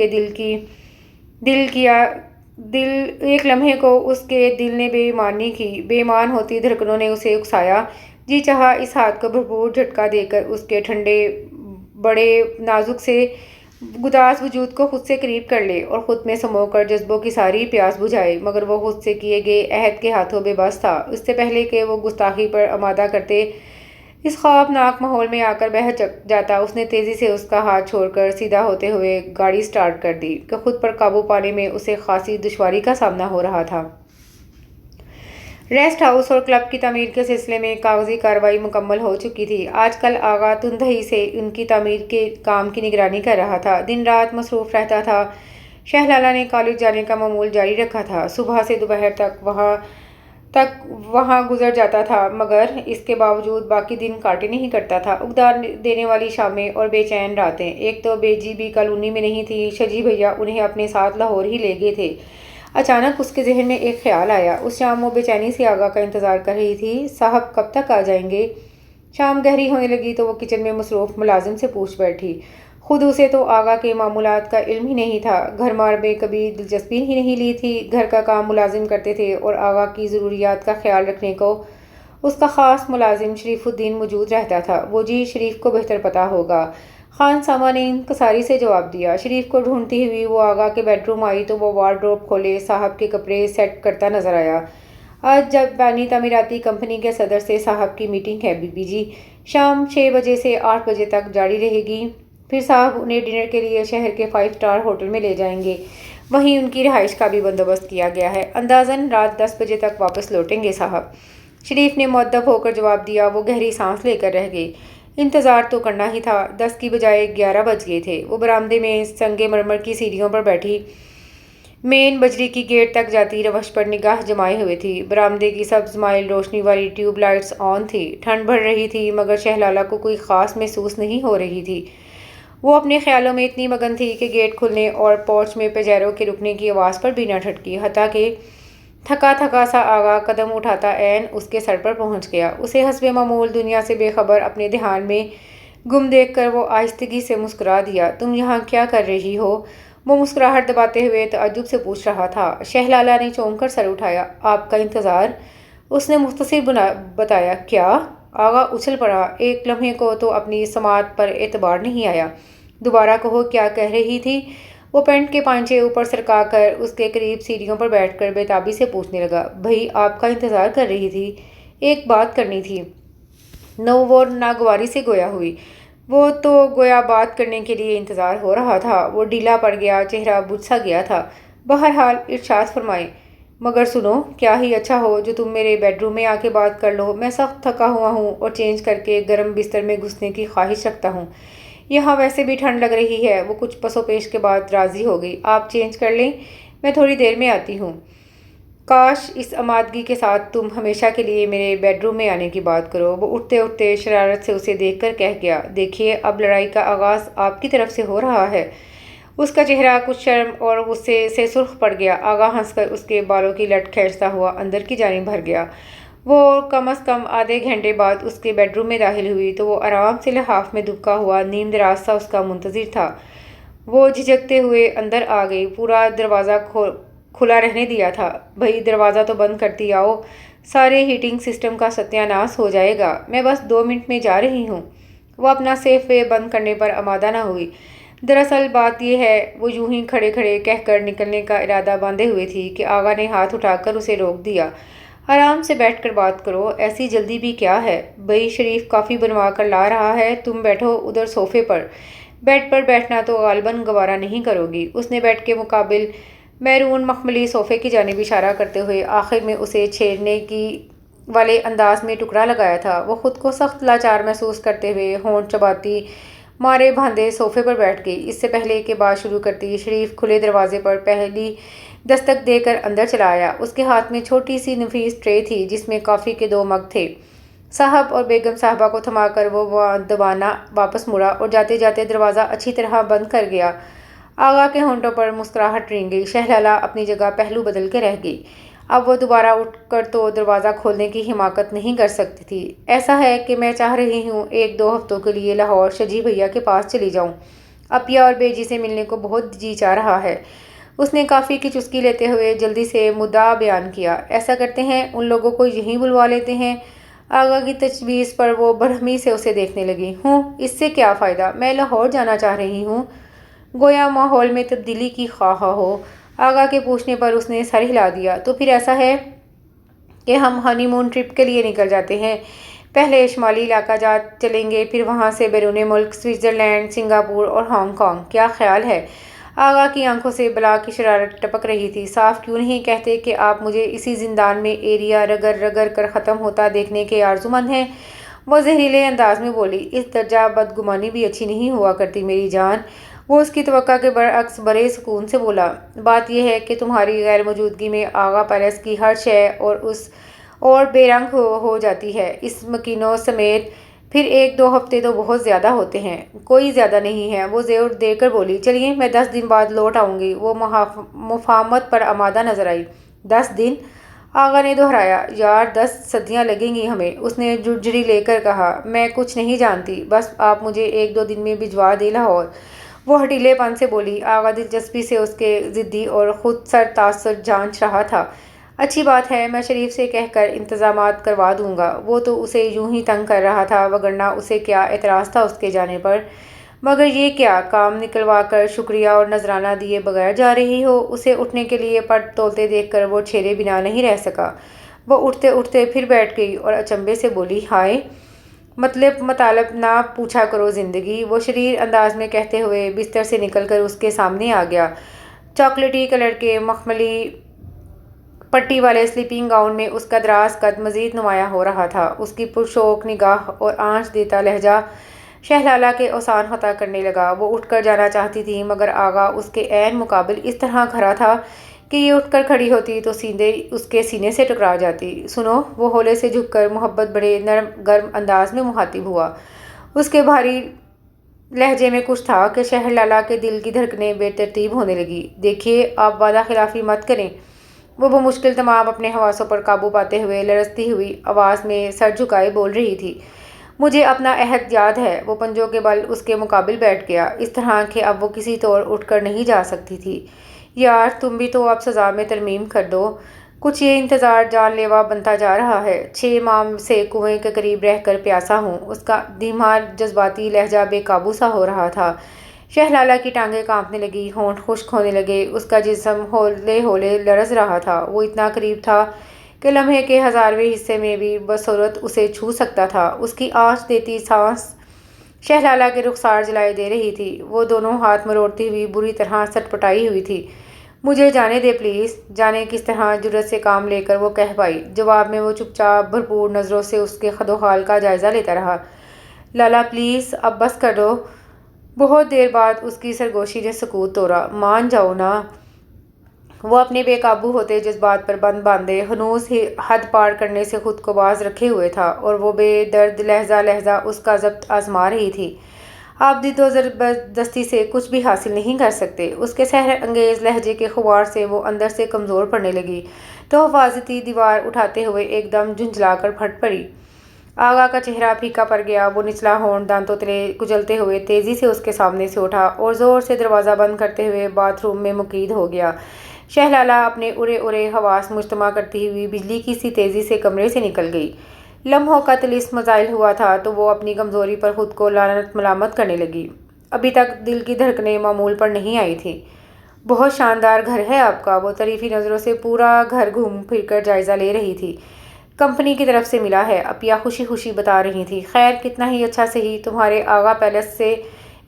کے دل نے بے ایمانی کی۔ بے ایمان ہوتی دھڑکنوں نے اسے اکسایا۔ جی چاہا اس ہاتھ کو بھرپور جھٹکا دے کر اس کے ٹھنڈے، بڑے نازک سے گداز وجود کو خود سے قریب کر لے اور خود میں سمو کر جذبوں کی ساری پیاس بجھائے، مگر وہ خود سے کیے گئے عہد کے ہاتھوں بے بس تھا۔ اس سے پہلے کہ وہ گستاخی پر آمادہ کرتے اس خوفناک ماحول میں آ کر بہہ جاتا، اس نے تیزی سے اس کا ہاتھ چھوڑ کر سیدھا ہوتے ہوئے گاڑی سٹارٹ کر دی کہ خود پر قابو پانے میں اسے خاصی دشواری کا سامنا ہو رہا تھا۔ ریسٹ ہاؤس اور کلب کی تعمیر کے سلسلے میں کاغذی کارروائی مکمل ہو چکی تھی۔ آج کل آغا تندہی سے ان کی تعمیر کے کام کی نگرانی کر رہا تھا، دن رات مصروف رہتا تھا۔ شہلالہ نے کالج جانے کا معمول جاری رکھا تھا، صبح سے دوپہر تک وہاں گزر جاتا تھا، مگر اس کے باوجود باقی دن کاٹے نہیں کرتا تھا۔ اگتا دینے والی شامیں اور بے چین راتیں۔ ایک تو بیجی بھی کالونی میں نہیں تھی، شجی بھیا انہیں اپنے ساتھ لاہور ہی لے گئے تھے۔ اچانک اس کے ذہن میں ایک خیال آیا۔ اس شام وہ بے چینی سے آغا کا انتظار کر رہی تھی۔ صاحب کب تک آ جائیں گے؟ شام گہری ہونے لگی تو وہ کچن میں مصروف ملازم سے پوچھ بیٹھی۔ خود اسے تو آغا کے معمولات کا علم ہی نہیں تھا، گھر مار میں کبھی دلچسپی ہی نہیں لی تھی۔ گھر کا کام ملازم کرتے تھے اور آغا کی ضروریات کا خیال رکھنے کو اس کا خاص ملازم شریف الدین موجود رہتا تھا۔ وہ جی، شریف کو بہتر پتہ ہوگا، خان سامہ نے انکساری سے جواب دیا۔ شریف کو ڈھونڈتی ہوئی وہ آغا کے بیڈ روم آئی تو وہ وارڈروب کھولے صاحب کے کپڑے سیٹ کرتا نظر آیا۔ آج جاپانی تعمیراتی کمپنی کے صدر سے صاحب کی میٹنگ ہے بی بی جی، شام 6 بجے سے 8 بجے تک جاری رہے گی، پھر صاحب انہیں ڈنر کے لیے شہر کے 5 اسٹار ہوٹل میں لے جائیں گے، وہیں ان کی رہائش کا بھی بندوبست کیا گیا ہے۔ اندازاً رات 10 بجے تک واپس لوٹیں گے صاحب، شریف نے مؤدب ہو کر جواب دیا۔ وہ گہری سانس لے کر رہ گئے۔ انتظار تو کرنا ہی تھا۔ 10 کی بجائے 11 بج گئے تھے۔ وہ برآمدے میں سنگ مرمر کی سیڑھیوں پر بیٹھی مین بجری کی گیٹ تک جاتی روش پر نگاہ جمائے ہوئے تھی۔ برآمدے کی سبز مائل روشنی والی ٹیوب لائٹس آن تھی۔ ٹھنڈ بڑھ رہی تھی، مگر شہلالہ کو کوئی خاص محسوس نہیں ہو رہی تھی۔ وہ اپنے خیالوں میں اتنی مگن تھی کہ گیٹ کھلنے اور پورچ میں پجیرو کے رکنے کی آواز پر بھی نہ ٹھٹکی، حتیٰ کہ تھکا تھکا سا آغا قدم اٹھاتا عین اس کے سر پر پہنچ گیا۔ اسے حسب معمول دنیا سے بے خبر اپنے دھیان میں گم دیکھ کر وہ آہستگی سے مسکرا دیا۔ تم یہاں کیا کر رہی ہو؟ وہ مسکراہٹ دباتے ہوئے تعجب سے پوچھ رہا تھا۔ شہلالہ نے چونک کر سر اٹھایا۔ آپ کا انتظار؟ اس نے مختصر بتایا۔ کیا؟ آغا اچھل پڑا۔ ایک لمحے کو تو اپنی سماعت پر اعتبار نہیں آیا۔ دوبارہ کہو، کیا کہہ رہی تھی؟ وہ پینٹ کے پانچے اوپر سرکا کر اس کے قریب سیڑھیوں پر بیٹھ کر بےتابی سے پوچھنے لگا۔ بھئی آپ کا انتظار کر رہی تھی، ایک بات کرنی تھی۔ وہ ناگواری سے گویا ہوئی۔ وہ تو گویا بات کرنے کے لیے انتظار ہو رہا تھا۔ وہ ڈھیلا پڑ گیا، چہرہ بجھ سا گیا تھا۔ بہرحال ارشاد فرمائیں۔ مگر سنو، کیا ہی اچھا ہو جو تم میرے بیڈ روم میں آ کے بات کر لو۔ میں سخت تھکا ہوا ہوں اور چینج کر کے گرم بستر میں گھسنے کی خواہش رکھتا ہوں۔ یہاں ویسے بھی ٹھنڈ لگ رہی ہے۔ وہ کچھ پس و پیش کے بعد راضی ہو گئی۔ آپ چینج کر لیں، میں تھوڑی دیر میں آتی ہوں۔ کاش اس آمادگی کے ساتھ تم ہمیشہ کے لیے میرے بیڈ روم میں آنے کی بات کرو۔ وہ اٹھتے اٹھتے شرارت سے اسے دیکھ کر کہہ گیا۔ دیکھیے، اب لڑائی کا آغاز آپ کی طرف سے ہو رہا ہے۔ اس کا چہرہ کچھ شرم اور غصے سے سرخ پڑ گیا۔ آغا ہنس کر اس کے بالوں کی لٹ کھینچتا ہوا اندر کی جانب بھر گیا۔ وہ کم از کم آدھے گھنٹے بعد اس کے بیڈ روم میں داخل ہوئی تو وہ آرام سے لحاف میں دبکا ہوا نیم دراز سا اس کا منتظر تھا۔ وہ جھجکتے ہوئے اندر آ گئی۔ پورا دروازہ کھلا رہنے دیا تھا۔ بھئی دروازہ تو بند کرتی آؤ، سارے ہیٹنگ سسٹم کا ستیہ ناش ہو جائے گا۔ میں بس 2 منٹ میں جا رہی ہوں۔ وہ اپنا سیف وے بند کرنے پر آمادہ نہ ہوئی۔ دراصل بات یہ ہے، وہ یوں ہی کھڑے کھڑے کہہ کر نکلنے کا ارادہ باندھے ہوئے تھی کہ آغا نے ہاتھ اٹھا کر اسے روک دیا۔ آرام سے بیٹھ کر بات کرو، ایسی جلدی بھی کیا ہے؟ بھئی شریف کافی بنوا کر لا رہا ہے، تم بیٹھو ادھر صوفے پر۔ بیڈ پر بیٹھنا تو غالباً گوارا نہیں کرو گی۔ اس نے بیڈ کے مقابل میرون مخملی صوفے کی جانب اشارہ کرتے ہوئے آخر میں اسے چھیڑنے کی والے انداز میں ٹکڑا لگایا تھا۔ وہ خود کو سخت لاچار محسوس کرتے ہوئے ہونٹ چباتی مارے بھاندے صوفے پر بیٹھ گئی۔ اس سے پہلے کہ بات شروع کرتی، شریف کھلے دروازے پر پہلی دستک دے کر اندر چلا آیا۔ اس کے ہاتھ میں چھوٹی سی نفیس ٹرے تھی جس میں کافی کے 2 مگ تھے۔ صاحب اور بیگم صاحبہ کو تھما کر وہ مؤدبانہ واپس مڑا اور جاتے جاتے دروازہ اچھی طرح بند کر گیا۔ آغا کے ہونٹوں پر مسکراہٹ رنگ گئی۔ شہلالہ اپنی جگہ پہلو بدل کے رہ گئی۔ اب وہ دوبارہ اٹھ کر تو دروازہ کھولنے کی حماقت نہیں کر سکتی تھی۔ ایسا ہے کہ میں چاہ رہی ہوں 1-2 ہفتوں کے لیے لاہور شجی بھیا کے پاس چلی جاؤں۔ اپیا اور بیجی سے ملنے کو بہت جی چاہ رہا ہے۔ اس نے کافی کی چسکی لیتے ہوئے جلدی سے مدعا بیان کیا۔ ایسا کرتے ہیں، ان لوگوں کو یہیں بلوا لیتے ہیں۔ آغا کی تجویز پر وہ برہمی سے اسے دیکھنے لگی۔ اس سے کیا فائدہ؟ میں لاہور جانا چاہ رہی ہوں، گویا ماحول میں تبدیلی کی خواہاں ہو۔ آغا کے پوچھنے پر اس نے سر ہلا دیا۔ تو پھر ایسا ہے کہ ہم ہانی مون ٹرپ کے لیے نکل جاتے ہیں۔ پہلے شمالی علاقہ جات چلیں گے، پھر وہاں سے بیرون ملک سوئٹزرلینڈ، سنگاپور اور ہانگ کانگ۔ کیا خیال ہے؟ آغا کی آنکھوں سے بلا کی شرارت ٹپک رہی تھی۔ صاف کیوں نہیں کہتے کہ آپ مجھے اسی زندان میں ایریا رگڑ رگڑ کر ختم ہوتا دیکھنے کے آرزومند ہیں؟ وہ زہریلے انداز میں بولی۔ اس درجہ بدگمانی بھی اچھی نہیں ہوا کرتی میری جان۔ وہ اس کی توقع کے برعکس بڑے سکون سے بولا۔ بات یہ ہے کہ تمہاری غیر موجودگی میں آغا پیلس کی ہر شے اور بے رنگ ہو جاتی ہے، اس مکینوں سمیت۔ پھر 1-2 ہفتے تو بہت زیادہ ہوتے ہیں۔ کوئی زیادہ نہیں ہے، وہ زور دے کر بولی۔ چلیے، میں 10 دن بعد لوٹ آؤں گی۔ وہ مفاہمت پر آمادہ نظر آئی۔ 10 دن؟ آغا نے دہرایا۔ یار 10 صدیاں لگیں گی ہمیں، اس نے جھرجھری لے کر کہا۔ میں کچھ نہیں جانتی، بس آپ مجھے 1-2 دن میں بھجوا دیں لاہور۔ وہ ہٹیلے پن سے بولی۔ آغا دلچسپی سے اس کے ضدی اور خود سر تاثر جانچ رہا تھا۔ اچھی بات ہے، میں شریف سے کہہ کر انتظامات کروا دوں گا۔ وہ تو اسے یوں ہی تنگ کر رہا تھا، وگرنہ اسے کیا اعتراض تھا اس کے جانے پر۔ مگر یہ کیا کام نکلوا کر شکریہ اور نذرانہ دیے بغیر جا رہی ہو؟ اسے اٹھنے کے لیے پٹ تولتے دیکھ کر وہ چھیرے بنا نہیں رہ سکا۔ وہ اٹھتے اٹھتے پھر بیٹھ گئی اور اچنبھے سے بولی۔ ہائے، مطالب نہ پوچھا کرو زندگی، وہ شریر انداز میں کہتے ہوئے بستر سے نکل کر اس کے سامنے آ گیا۔ چاکلیٹی کلر کے مخملی پٹی والے سلیپنگ گاؤن میں اس کا دراز قد مزید نمایاں ہو رہا تھا۔ اس کی پرشوق نگاہ اور آنچ دیتا لہجہ شہلالہ کے اوسان فتح کرنے لگا۔ وہ اٹھ کر جانا چاہتی تھی، مگر آغا اس کے عین مقابل اس طرح کھڑا تھا کہ یہ اٹھ کر کھڑی ہوتی تو سیدھے اس کے سینے سے ٹکرا جاتی۔ سنو، وہ ہولے سے جھک کر محبت بڑے نرم گرم انداز میں مخاطب ہوا۔ اس کے بھاری لہجے میں کچھ تھا کہ شہلالہ کے دل کی دھڑکنیں بے ترتیب ہونے لگی۔ دیکھیے، آپ وعدہ خلافی مت کریں۔ وہ بمشکل تمام اپنے حواسوں پر قابو پاتے ہوئے لرزتی ہوئی آواز میں سر جھکائے بول رہی تھی۔ مجھے اپنا عہد یاد ہے۔ وہ پنجوں کے بل اس کے مقابل بیٹھ گیا، اس طرح کہ اب وہ کسی طور اٹھ کر نہیں جا سکتی تھی۔ یار تم بھی تو اب سزا میں ترمیم کر دو۔ کچھ یہ انتظار جان لیوا بنتا جا رہا ہے۔ 6 ماہ سے کنویں کے قریب رہ کر پیاسا ہوں۔ اس کا دھیما جذباتی لہجہ بے قابو سا ہو رہا تھا۔ شہلالہ کی ٹانگیں کانپنے لگی، ہونٹ خشک ہونے لگے، اس کا جسم ہولے ہولے لرز رہا تھا۔ وہ اتنا قریب تھا کہ لمحے کے 1000ویں حصے میں بھی بصورت اسے چھو سکتا تھا۔ اس کی آنچ دیتی سانس شہلالہ کے رخسار جلائے دے رہی تھی۔ وہ دونوں ہاتھ مروڑتی ہوئی بری طرح سٹپٹائی ہوئی تھی۔ مجھے جانے دے پلیز۔ جانے کس طرح جرأت سے کام لے کر وہ کہہ پائی۔ جواب میں وہ چپ چاپ بھرپور نظروں سے اس کے خد و خال کا جائزہ لیتا رہا۔ لالا پلیز اب بس کر دو۔ بہت دیر بعد اس کی سرگوشی نے سکوت توڑا۔ مان جاؤ نا۔ وہ اپنے بے قابو ہوتے جذبات پر بند باندھے ہنوز حد پار کرنے سے خود کو باز رکھے ہوئے تھا، اور وہ بے درد لہجہ لہجہ اس کا ضبط آزما رہی تھی۔ آپ ضد و زبردستی سے کچھ بھی حاصل نہیں کر سکتے۔ اس کے سحر انگیز لہجے کے خمار سے وہ اندر سے کمزور پڑنے لگی تو حفاظتی دیوار اٹھاتے ہوئے ایک دم جھنجھلا کر پھٹ پڑی۔ آغا کا چہرہ پھیکا پڑ گیا۔ وہ نچلا ہونٹ دانتوں تلے کچلتے ہوئے تیزی سے اس کے سامنے سے اٹھا اور زور سے دروازہ بند کرتے ہوئے باتھ روم میں مقید ہو گیا۔ شہلالہ اپنے اڑے اڑے حواس مجتمع کرتی ہوئی بجلی کی سی تیزی سے کمرے سے نکل گئی۔ لمحوں کا طلسم زائل ہوا تھا تو وہ اپنی کمزوری پر خود کو لعنت ملامت کرنے لگی۔ ابھی تک دل کی دھڑکنیں معمول پر نہیں آئی تھیں۔ بہت شاندار گھر ہے آپ کا۔ وہ طریفی نظروں سے پورا گھر گھوم پھر کر جائزہ لے رہی تھی۔ کمپنی کی طرف سے ملا ہے، عفیہ خوشی خوشی بتا رہی تھی۔ خیر کتنا ہی اچھا سہی، تمہارے آغا پیلس سے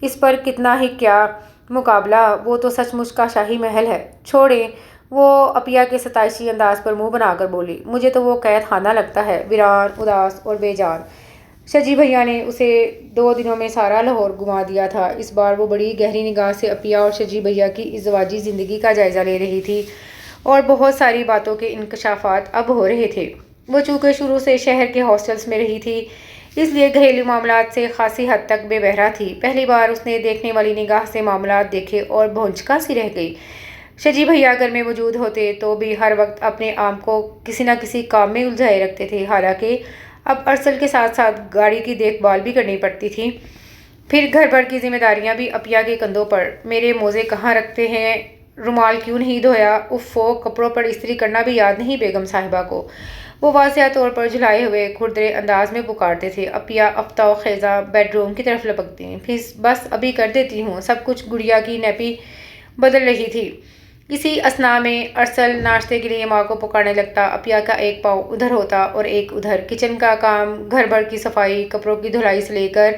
اس پر کتنا ہی کیا مقابلہ، وہ تو سچ مچ کا شاہی محل ہے۔ چھوڑیں، وہ عفیہ کے ستائشی انداز پر منہ بنا کر بولی۔ مجھے تو وہ قید خانہ لگتا ہے، ویران، اداس اور بے جان۔ شجی بھیا نے اسے 2 دنوں میں سارا لاہور گھما دیا تھا۔ اس بار وہ بڑی گہری نگاہ سے عفیہ اور شجی بھیا کی ازدواجی زندگی کا جائزہ لے رہی تھی، اور بہت ساری باتوں کے انکشافات اب ہو رہے تھے۔ وہ چونکہ شروع سے شہر کے ہاسٹلز میں رہی تھی، اس لیے گھریلو معاملات سے خاصی حد تک بے بہرا تھی۔ پہلی بار اس نے دیکھنے والی نگاہ سے معاملات دیکھے اور بھونچکا سی رہ گئی۔ شجی بھیا گھر میں موجود ہوتے تو بھی ہر وقت اپنے آپ کو کسی نہ کسی کام میں الجھائے رکھتے تھے، حالانکہ اب ارسل کے ساتھ ساتھ گاڑی کی دیکھ بھال بھی کرنی پڑتی تھی۔ پھر گھر بھر کی ذمہ داریاں بھی عفیہ کے کندھوں پر۔ میرے موزے کہاں رکھتے ہیں، رومال کیوں نہیں دھویا، اف کپڑوں پر استری کرنا بھی یاد نہیں بیگم صاحبہ کو، وہ واضح طور پر جھلائے ہوئے کھردرے انداز میں پکارتے تھے۔ عفیہ افتہ و خیزہ بیڈ روم کی طرف لپکتی۔ بس ابھی کر دیتی ہوں سب کچھ۔ گڑیا کی نیپی بدل رہی تھی۔ اسی اثناء میں ارسل ناشتے کے لیے ماں کو پکارنے لگتا۔ عفیہ کا ایک پاؤں ادھر ہوتا اور ایک ادھر۔ کچن کا کام، گھر بھر کی صفائی، کپڑوں کی دھلائی سے لے کر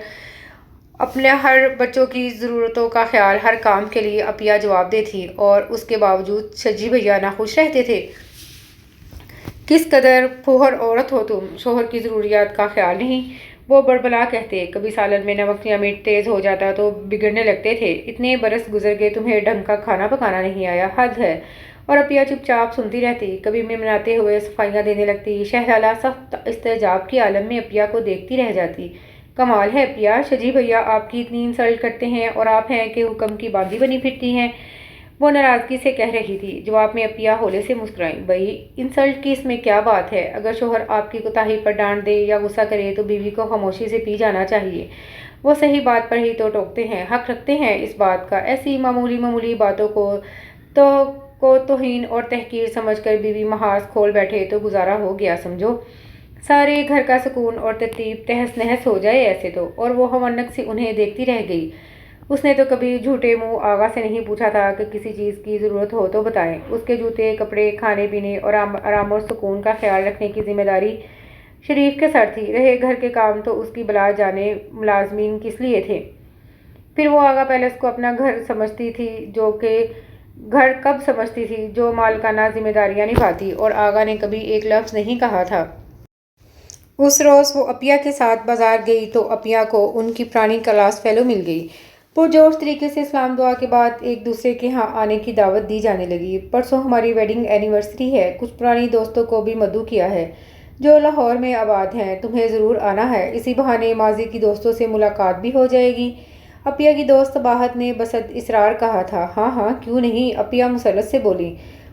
اپنے ہر بچوں کی ضرورتوں کا خیال، ہر کام کے لیے عفیہ جواب دہ تھی، اور اس کے باوجود شجی بھیا ناخوش رہتے تھے۔ کس قدر پھوہر عورت ہو تم، شوہر کی ضروریات کا خیال نہیں، وہ بڑبڑا کہتے۔ کبھی سالن میں نمک یا مرچ تیز ہو جاتا تو بگڑنے لگتے تھے۔ اتنے برس گزر گئے تمہیں ڈھنگ کا کھانا پکانا نہیں آیا، حد ہے۔ اور عفیہ چپ چاپ سنتی رہتی، کبھی منمناتے ہوئے صفائیاں دینے لگتی۔ شہلالہ سخت استعجاب کی عالم میں عفیہ کو دیکھتی رہ جاتی۔ کمال ہے عفیہ، شجی بھیا آپ کی اتنی انسلٹ کرتے ہیں اور آپ ہیں کہ حکم کی باندھی بنی پھرتی ہیں، وہ ناراضگی سے کہہ رہی تھی۔ جواب میں عفیہ ہولے سے مسکرائیں۔ بھئی انسلٹ کی اس میں کیا بات ہے، اگر شوہر آپ کی کوتاہی پر ڈانٹ دے یا غصہ کرے تو بیوی کو خاموشی سے پی جانا چاہیے، وہ صحیح بات پر ہی تو ٹوکتے ہیں، حق رکھتے ہیں اس بات کا۔ ایسی معمولی باتوں کو توہین اور تحقیر سمجھ کر بیوی محاذ کھول بیٹھے تو گزارا ہو گیا سمجھو، سارے گھر کا سکون اور ترتیب تہس نہس ہو جائے ایسے تو۔ اور وہ ہونک سے انہیں دیکھتی رہ گئی۔ اس نے تو کبھی جھوٹے منہ آغا سے نہیں پوچھا تھا کہ کسی چیز کی ضرورت ہو تو بتائیں۔ اس کے جوتے، کپڑے، کھانے پینے اور آرام اور سکون کا خیال رکھنے کی ذمہ داری شریف کے سر تھی۔ رہے گھر کے کام تو اس کی بلا جانے ملازمین کس لیے تھے۔ پھر وہ آغا پیلس کو اپنا گھر سمجھتی تھی، جو کہ گھر کب سمجھتی تھی جو مالکانہ ذمہ داریاں نبھاتی، اور آغا نے کبھی ایک لفظ نہیں کہا تھا۔ اس روز وہ عفیہ کے ساتھ بازار گئی تو عفیہ کو ان کی پرانی کلاس فیلو مل گئی۔ پرجوش طریقے سے سلام دعا کے بعد ایک دوسرے کے ہاں آنے کی دعوت دی جانے لگی۔ پرسوں ہماری ویڈنگ اینیورسری ہے، کچھ پرانی دوستوں کو بھی مدعو کیا ہے جو لاہور میں آباد ہیں، تمہیں ضرور آنا ہے، اسی بہانے ماضی کی دوستوں سے ملاقات بھی ہو جائے گی۔ عفیہ کی دوست صباحت نے بصد اصرار کہا تھا۔ ہاں ہاں کیوں نہیں، عفیہ مسرت سے بولی۔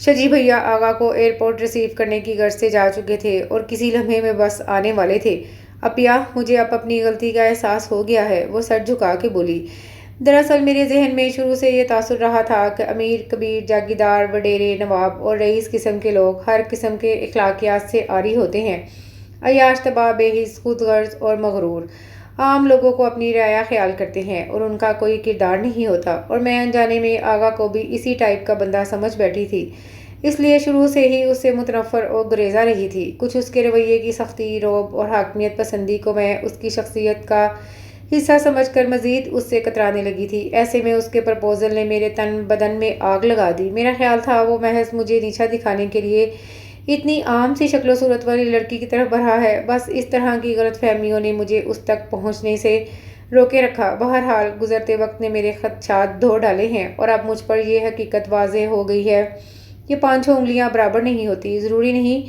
شجی بھیا آغا کو ایئرپورٹ ریسیو کرنے کی غرض سے جا چکے تھے اور کسی لمحے میں بس آنے والے تھے۔ اپیا، مجھے اب اپنی غلطی کا احساس ہو گیا ہے، وہ سر جھکا کے بولی۔ دراصل میرے ذہن میں شروع سے یہ تاثر رہا تھا کہ امیر، کبیر، جاگیردار، وڈیرے، نواب اور رئیس قسم کے لوگ ہر قسم کے اخلاقیات سے عاری ہوتے ہیں، عیاش طبع، بے حس، خود غرض اور مغرور۔ عام لوگوں کو اپنی رعایا خیال کرتے ہیں اور ان کا کوئی کردار نہیں ہوتا، اور میں انجانے میں آغا کو بھی اسی ٹائپ کا بندہ سمجھ بیٹھی تھی، اس لیے شروع سے ہی اس سے متنفر اور گریزہ رہی تھی۔ کچھ اس کے رویے کی سختی، رعب اور حاکمیت پسندی کو میں اس کی شخصیت کا حصہ سمجھ کر مزید اس سے کترانے لگی تھی۔ ایسے میں اس کے پرپوزل نے میرے تن بدن میں آگ لگا دی۔ میرا خیال تھا وہ محض مجھے نیچا دکھانے کے لیے اتنی عام سی شکل و صورت والی لڑکی کی طرف بڑھا ہے، بس اس طرح کی غلط فہمیوں نے مجھے اس تک پہنچنے سے روکے رکھا۔ بہرحال گزرتے وقت نے میرے خدشات دھو ڈالے ہیں، اور اب مجھ پر یہ حقیقت واضح ہو گئی ہے کہ پانچوں انگلیاں برابر نہیں ہوتی۔ ضروری نہیں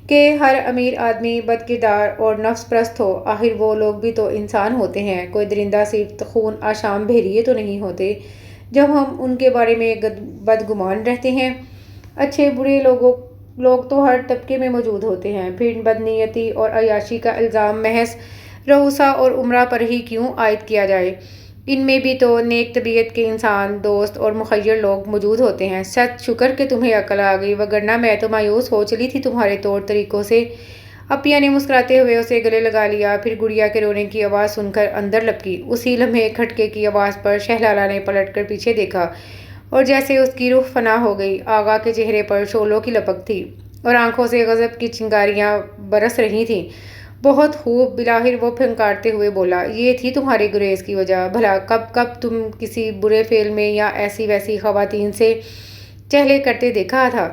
کہ ہر امیر آدمی بد کردار اور نفس پرست ہو، آخر وہ لوگ بھی تو انسان ہوتے ہیں، کوئی درندہ صرف خون آشام بھیڑیے تو نہیں ہوتے جب ہم ان کے بارے میں بدگمان رہتے ہیں۔ اچھے برے لوگ تو ہر طبقے میں موجود ہوتے ہیں، پھر بدنیتی اور عیاشی کا الزام محض رؤسا اور امراء پر ہی کیوں عائد کیا جائے؟ ان میں بھی تو نیک طبیعت کے انسان دوست اور مخیر لوگ موجود ہوتے ہیں۔ سچ شکر کہ تمہیں عقل آ گئی، وگرنہ میں تو مایوس ہو چلی تھی تمہارے طور طریقوں سے۔ اپیا نے مسکراتے ہوئے اسے گلے لگا لیا، پھر گڑیا کے رونے کی آواز سن کر اندر لپکی۔ اسی لمحے کھٹکے کی آواز پر شہ لالہ نے پلٹ کر پیچھے دیکھا، اور جیسے اس کی روح فنا ہو گئی۔ آغا کے چہرے پر شعلوں کی لپک تھی اور آنکھوں سے غضب کی چنگاریاں برس رہی تھیں۔ بہت خوب، بالآخر وہ پھنکارتے ہوئے بولا، یہ تھی تمہارے گریز کی وجہ؟ بھلا کب تم کسی برے فعل میں یا ایسی ویسی خواتین سے چہلے کرتے دیکھا تھا،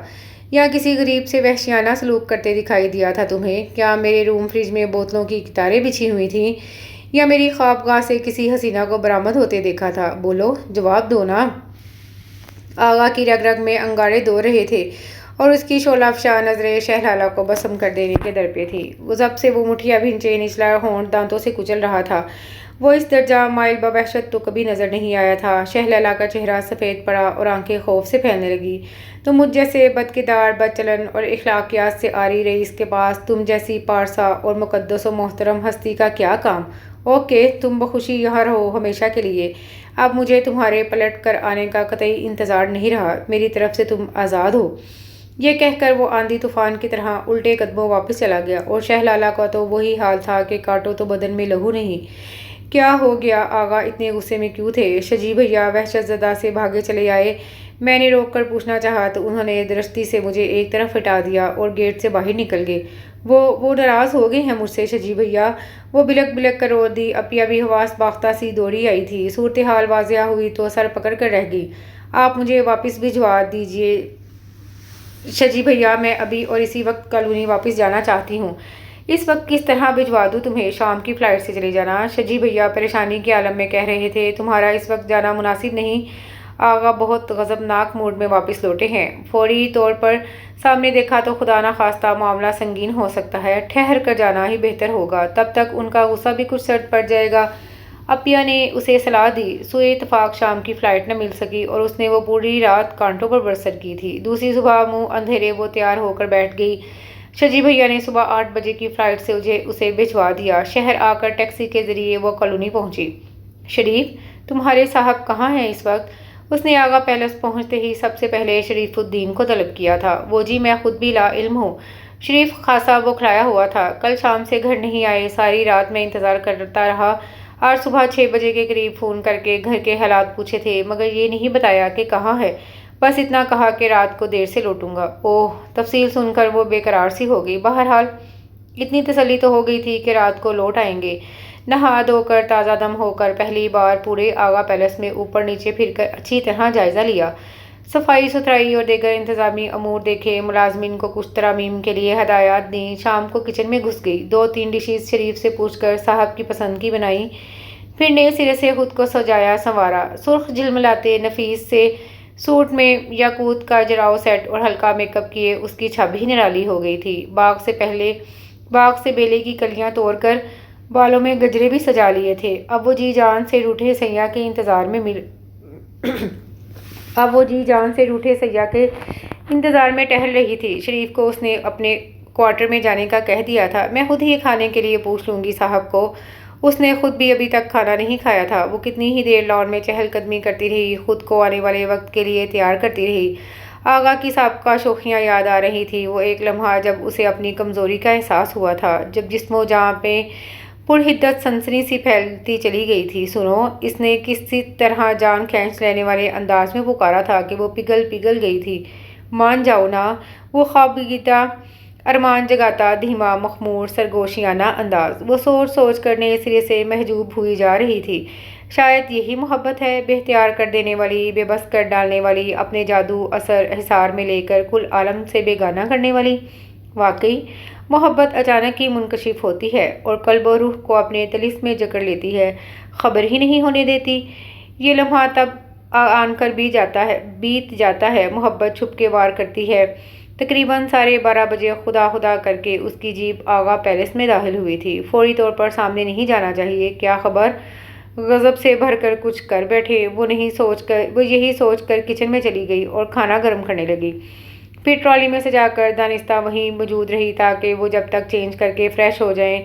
یا کسی غریب سے وحشیانہ سلوک کرتے دکھائی دیا تھا تمہیں؟ کیا میرے روم فریج میں بوتلوں کی قطاریں بچھی ہوئی تھیں، یا میری خوابگاہ سے کسی حسینہ کو برآمد ہوتے دیکھا تھا؟ بولو، جواب دو نا۔ آغا کی رگ رگ میں انگارے دور رہے تھے، اور اس کی شعلہ افشاں نظریں شہ لالہ کو بسم کر دینے کے در پہ تھی۔ ضبط سے وہ مٹھیاں بھنچے نچلا ہونٹ دانتوں سے کچل رہا تھا۔ وہ اس درجہ مائل بوحشت تو کبھی نظر نہیں آیا تھا۔ شہ لالہ کا چہرہ سفید پڑا اور آنکھیں خوف سے پھیلنے لگی۔ تو مجھ جیسے بد کردار، بد چلن اور اخلاقیات سے عاری رئیس کے پاس تم جیسی پارسا اور مقدس و محترم ہستی کا کیا کام؟ اوکے، تم بخوشی یہاں رہو ہمیشہ کے لیے۔ اب مجھے تمہارے پلٹ کر آنے کا قطعی انتظار نہیں رہا، میری طرف سے تم آزاد ہو۔ یہ کہہ کر وہ آندھی طوفان کی طرح الٹے قدموں واپس چلا گیا، اور شہ لالہ کا تو وہی حال تھا کہ کاٹو تو بدن میں لہو نہیں۔ کیا ہو گیا آغا، اتنے غصے میں کیوں تھے؟ شجی بھیا وحشت زدہ سے بھاگے چلے آئے۔ میں نے روک کر پوچھنا چاہا تو انہوں نے درستی سے مجھے ایک طرف ہٹا دیا اور گیٹ سے باہر نکل گئے۔ وہ ناراض ہو گئے ہیں مجھ سے شجی بھیا؟ وہ بلک بلک کر رو دی۔ اپیا بھی حواس باختہ سی دوڑی آئی تھی۔ صورتحال واضح ہوئی تو سر پکڑ کر رہ گئی۔ آپ مجھے واپس بھجوا دیجیے شجی بھیا، میں ابھی اور اسی وقت کالونی واپس جانا چاہتی ہوں۔ اس وقت کس طرح بھجوا دوں تمہیں؟ شام کی فلائٹ سے چلے جانا۔ شجی بھیا پریشانی کے عالم میں کہہ رہے تھے، تمہارا اس وقت جانا مناسب نہیں۔ آغا بہت غضبناک موڈ میں واپس لوٹے ہیں۔ فوری طور پر سامنے دیکھا تو خدا نخواستہ معاملہ سنگین ہو سکتا ہے، ٹھہر کر جانا ہی بہتر ہوگا، تب تک ان کا غصہ بھی کچھ سرد پڑ جائے گا۔ اپیا نے اسے صلاح دی۔ سوئے اتفاق شام کی فلائٹ نہ مل سکی اور اس نے وہ پوری رات کانٹوں پر بسر کی تھی۔ دوسری صبح منہ اندھیرے وہ تیار ہو کر بیٹھ گئی۔ شجی بھیا نے صبح 8 بجے کی فلائٹ سے اسے بھجوا دیا۔ شہر آ کر ٹیکسی کے ذریعے وہ کالونی پہنچی۔ شریف، تمہارے صاحب کہاں ہیں اس وقت؟ اس نے آغا پیلس پہنچتے ہی سب سے پہلے شریف الدین کو طلب کیا تھا۔ وہ جی، میں خود بھی لا علم ہوں۔ شریف خاصا بوکھلایا ہوا تھا۔ کل شام سے گھر نہیں آئے، ساری رات میں انتظار کرتا رہا۔ آج صبح 6 بجے کے قریب فون کر کے گھر کے حالات پوچھے تھے، مگر یہ نہیں بتایا کہ کہاں ہے، بس اتنا کہا کہ رات کو دیر سے لوٹوں گا۔ اوہ، تفصیل سن کر وہ بے قرار سی ہو گئی۔ بہرحال اتنی تسلی تو ہو گئی تھی کہ رات کو لوٹ آئیں گے۔ نہا دھو کر تازہ دم ہو کر پہلی بار پورے آغا پیلس میں اوپر نیچے پھر کر اچھی طرح جائزہ لیا، صفائی ستھرائی اور دیگر انتظامی امور دیکھے، ملازمین کو کچھ ترامیم کے لیے ہدایات دیں۔ شام کو کچن میں گھس گئی، 2-3 ڈشز شریف سے پوچھ کر صاحب کی پسند کی بنائی، پھر نئے سرے سے خود کو سجایا سنوارا۔ سرخ جھلملاتے نفیس سے سوٹ میں یاقوت کا جراؤ سیٹ اور ہلکا میک اپ کیے اس کی چھب ہی نرالی ہو گئی تھی۔ باغ سے بیلے کی کلیاں توڑ کر بالوں میں گجرے بھی سجا لیے تھے۔ اب وہ جی جان سے روٹھے سیاح کے انتظار میں ٹہل رہی تھی۔ شریف کو اس نے اپنے کوارٹر میں جانے کا کہہ دیا تھا۔ میں خود ہی کھانے کے لیے پوچھ لوں گی صاحب کو۔ اس نے خود بھی ابھی تک کھانا نہیں کھایا تھا۔ وہ کتنی ہی دیر لان میں چہل قدمی کرتی رہی، خود کو آنے والے وقت کے لیے تیار کرتی رہی۔ آغا کی سابقہ شوخیاں یاد آ رہی تھی۔ وہ ایک لمحہ جب اسے اپنی کمزوری کا احساس ہوا تھا، جب جسم و جاں پہ پرحدت سنسنی سی پھیلتی چلی گئی تھی۔ سنو، اس نے کسی طرح جان کھینچ لینے والے انداز میں پکارا تھا کہ وہ پگھل گئی تھی۔ مان جاؤ نا، وہ خوابیدہ ارمان جگاتا دھیما مخمور سرگوشیانہ انداز۔ وہ سوچ سوچ کر نئے سرے سے محجوب ہوئی جا رہی تھی۔ شاید یہی محبت ہے، بے اختیار کر دینے والی، بے بس کر ڈالنے والی، اپنے جادو اثر حصار میں لے کر کل عالم سے بیگانہ کرنے والی۔ واقعی محبت اچانک ہی منکشف ہوتی ہے اور قلب و روح کو اپنے طلسم میں جکڑ لیتی ہے، خبر ہی نہیں ہونے دیتی۔ یہ لمحہ تب آن کر بیت جاتا ہے۔ محبت چھپ کے وار کرتی ہے۔ تقریباً 12:30 بجے خدا خدا کر کے اس کی جیپ آغا پیلس میں داخل ہوئی تھی۔ فوری طور پر سامنے نہیں جانا چاہیے، کیا خبر غضب سے بھر کر کچھ کر بیٹھے۔ وہ یہی سوچ کر کچن میں چلی گئی اور کھانا گرم کرنے لگی۔ پھر ٹرالی میں سجا کر دانستہ وہیں موجود رہی تاکہ وہ جب تک چینج کر کے فریش ہو جائیں۔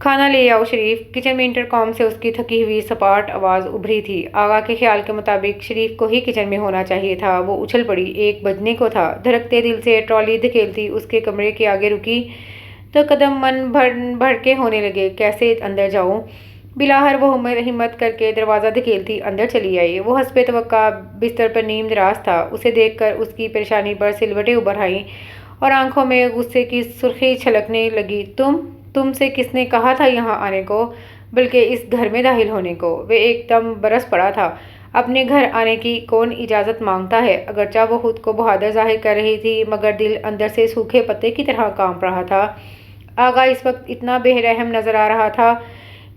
کھانا لے آؤ شریف۔ کچن میں انٹر کام سے اس کی تھکی ہوئی سپاٹ آواز ابھری تھی۔ آغا کے خیال کے مطابق شریف کو ہی کچن میں ہونا چاہیے تھا۔ وہ اچھل پڑی، 1 بجنے کو تھا۔ دھڑکتے دل سے ٹرالی دھکیلتی اس کے کمرے کے آگے رکی تو قدم من بھر کے ہونے لگے۔ کیسے اندر جاؤں؟ بلاہر وہ ہمت کر کے دروازہ دھکیلتی اندر چلی آئی۔ وہ حسب توقع بستر پر نیم دراز تھا۔ اسے دیکھ کر اس کی پریشانی پر سلوٹیں ابھر آئیں اور آنکھوں میں غصے کی سرخی چھلکنے لگی۔ تم سے کس نے کہا تھا یہاں آنے کو، بلکہ اس گھر میں داخل ہونے کو؟ وہ ایک دم برس پڑا تھا۔ اپنے گھر آنے کی کون اجازت مانگتا ہے؟ اگرچہ وہ خود کو بہادر ظاہر کر رہی تھی، مگر دل اندر سے سوکھے پتے کی طرح کانپ رہا تھا۔ آغا اس وقت اتنا بے رحم نظر آ رہا تھا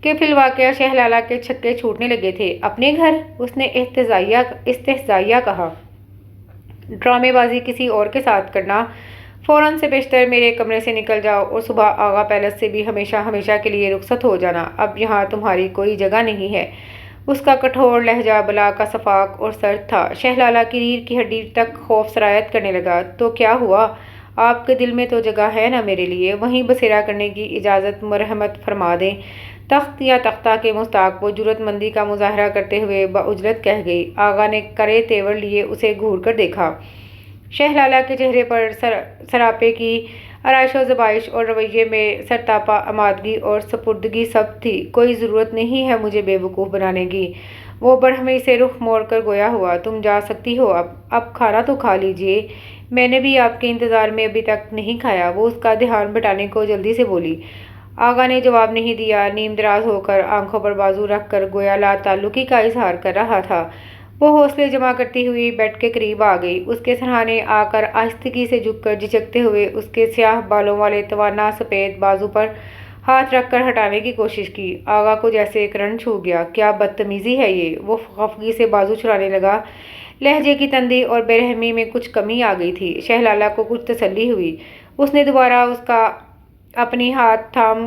کہ فی الواقع شہلالہ کے چھکے چھوٹنے لگے تھے۔ اپنے گھر؟ اس نے استہزائیہ کہا۔ ڈرامے بازی کسی اور کے ساتھ کرنا، فوراً سے بیشتر میرے کمرے سے نکل جاؤ اور صبح آغا پیلس سے بھی ہمیشہ کے لیے رخصت ہو جانا۔ اب یہاں تمہاری کوئی جگہ نہیں ہے۔ اس کا کٹھور لہجہ بلا کا شفاف اور سرد تھا۔ شہلالہ کی ریڑھ کی ہڈی تک خوف سرایت کرنے لگا۔ تو کیا ہوا؟ آپ کے دل میں تو جگہ ہے نا میرے لیے، وہیں بسیرا کرنے کی اجازت مرحمت فرما دیں۔ تخت یا تختہ کے مستحق وہ جرأت مندی کا مظاہرہ کرتے ہوئے باعجلت کہہ گئی۔ آغا نے کرے تیور لیے اسے گھور کر دیکھا۔ شہلالہ کے چہرے پر سراپے کی آرائش و زیبائش اور رویے میں سرتاپا آمادگی اور سپردگی سب تھی۔ کوئی ضرورت نہیں ہے مجھے بے وقوف بنانے کی۔ وہ برہمی سے رخ موڑ کر گویا ہوا۔ تم جا سکتی ہو اب کھانا تو کھا لیجیے، میں نے بھی آپ کے انتظار میں ابھی تک نہیں کھایا۔ وہ اس کا دھیان بٹانے کو جلدی سے بولی۔ آغا نے جواب نہیں دیا۔ نیم دراز ہو کر آنکھوں پر بازو رکھ کر گویا لا تعلقی کا اظہار کر رہا تھا۔ وہ حوصلے جمع کرتی ہوئی بیڈ کے قریب آ گئی۔ اس کے سرہانے آ کر آہستگی سے جھک کر جھجکتے ہوئے اس کے سیاہ بالوں والے توانا سفید بازو پر ہاتھ رکھ کر ہٹانے کی کوشش کی۔ آغا کو جیسے کرنٹ چھو گیا۔ کیا بدتمیزی ہے یہ! وہ خفگی سے بازو چھڑانے لگا۔ لہجے کی تندی اور بے رحمی میں کچھ کمی آ گئی تھی۔ شہلالہ کو کچھ تسلی ہوئی۔ اس نے دوبارہ اس کا اپنی ہاتھ تھام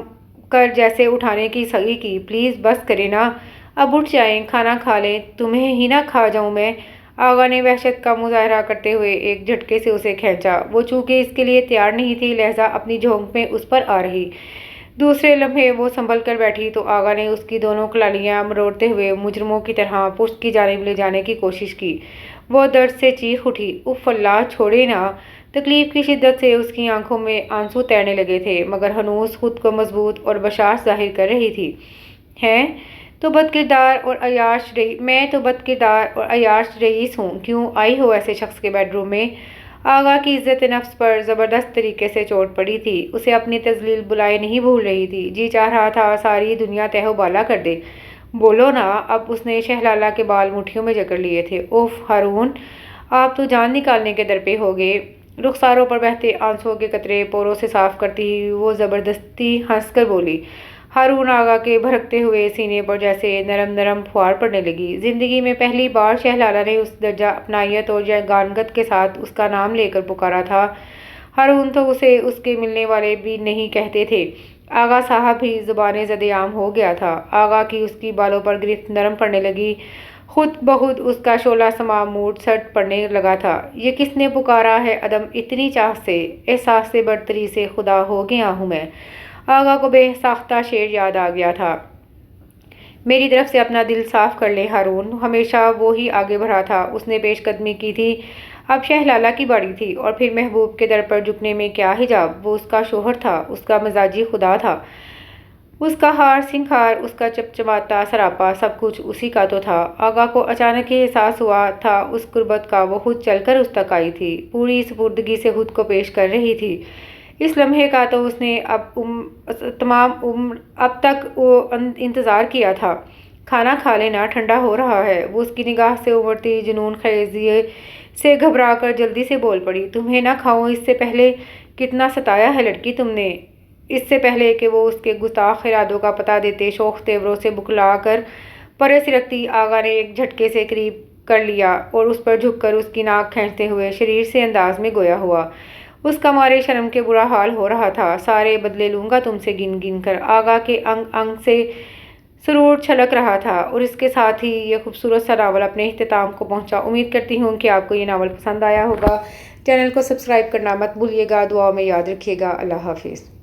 کر جیسے اٹھانے کی سعی کی۔ پلیز بس کریں نا، اب اٹھ جائیں، کھانا کھا لیں، تمہیں ہی نہ کھا جاؤں میں؟ آغا نے وحشت کا مظاہرہ کرتے ہوئے ایک جھٹکے سے اسے کھینچا۔ وہ چونکہ اس کے لیے تیار نہیں تھی، لہذا اپنی جھونک میں اس پر آ رہی۔ دوسرے لمحے وہ سنبھل کر بیٹھی تو آغا نے اس کی دونوں کلالیاں مروڑتے ہوئے مجرموں کی طرح پشت کی جانب لے جانے کی کوشش کی۔ وہ درد سے چیخ اٹھی۔ اف اللہ، چھوڑے نا! تکلیف کی شدت سے اس کی آنکھوں میں آنسو تیرنے لگے تھے، مگر ہنوز خود کو مضبوط اور بشاش ظاہر کر رہی تھی۔ میں تو بد کردار اور عیاش رئیس ہوں، کیوں آئی ہو ایسے شخص کے بیڈ روم میں؟ آغا کی عزت نفس پر زبردست طریقے سے چوٹ پڑی تھی۔ اسے اپنی تذلیل بلائے نہیں بھول رہی تھی۔ جی چاہ رہا تھا ساری دنیا تہو بالا کر دے۔ بولو نا! اب اس نے شہلالہ کے بال مٹھیوں میں جکڑ لیے تھے۔ اوف ہارون، آپ تو جان نکالنے کے درپے ہو گئے۔ رخساروں پر بہتے آنسوؤں کے قطرے پوروں سے صاف کرتی ہوئی وہ زبردستی ہنس کر بولی۔ ہارون آغا کے بھڑکتے ہوئے سینے پر جیسے نرم پھوار پڑنے لگی۔ زندگی میں پہلی بار شہلالہ نے اس درجہ اپنائیت اور یگانگت کے ساتھ اس کا نام لے کر پکارا تھا۔ ہارون تو اسے اس کے ملنے والے بھی نہیں کہتے تھے۔ آغا صاحب بھی زبان زد عام ہو گیا تھا۔ آغا کی اس کی بالوں پر گرفت نرم پڑنے لگی، خود بخود اس کا شعلہ سما موڈ سرد پڑنے لگا تھا۔ یہ کس نے پکارا ہے عدم اتنی چاہ سے، احساس سے برتری سے خدا ہو گیا ہوں میں۔ آغا کو بے ساختہ شعر یاد آ گیا تھا، میری طرف سے اپنا دل صاف کر لے ہارون۔ ہمیشہ وہی آگے بڑھا تھا، اس نے پیش قدمی کی تھی، اب شہ لالہ کی باری تھی۔ اور پھر محبوب کے در پر جھکنے میں کیا حجاب، وہ اس کا شوہر تھا، اس کا مزاجی خدا تھا، اس کا ہار سنگھار، اس کا چمچماتا سراپا، سب کچھ اسی کا تو تھا۔ آغا کو اچانک یہ احساس ہوا تھا اس قربت کا، وہ خود چل کر اس تک آئی تھی، پوری سپردگی سے خود کو پیش کر رہی تھی۔ اس لمحے کا تو اس نے تمام عمر اب تک انتظار کیا تھا۔ کھانا کھا لینا، ٹھنڈا ہو رہا ہے۔ وہ اس کی نگاہ سے ابھرتی جنون خیزی سے گھبرا کر جلدی سے بول پڑی، تمہیں نہ کھاؤں اس سے پہلے کتنا ستایا ہے لڑکی تم نے۔ اس سے پہلے کہ وہ اس کے گستاخ ارادوں کا پتہ دیتے، شوخ تیوروں سے بکلا کر پرے سرکتی آغا نے ایک جھٹکے سے قریب کر لیا اور اس پر جھک کر اس کی ناک کھینچتے ہوئے شریر سے انداز میں گویا ہوا۔ اس کا مارے شرم کے برا حال ہو رہا تھا، سارے بدلے لوں گا تم سے گن گن کر۔ آغا کے انگ انگ سے سرور چھلک رہا تھا، اور اس کے ساتھ ہی یہ خوبصورت سا ناول اپنے اختتام کو پہنچا۔ امید کرتی ہوں کہ آپ کو یہ ناول پسند آیا ہوگا۔ چینل کو سبسکرائب کرنا مت بھولیے گا، دعاؤں میں یاد رکھیے گا۔ اللہ حافظ۔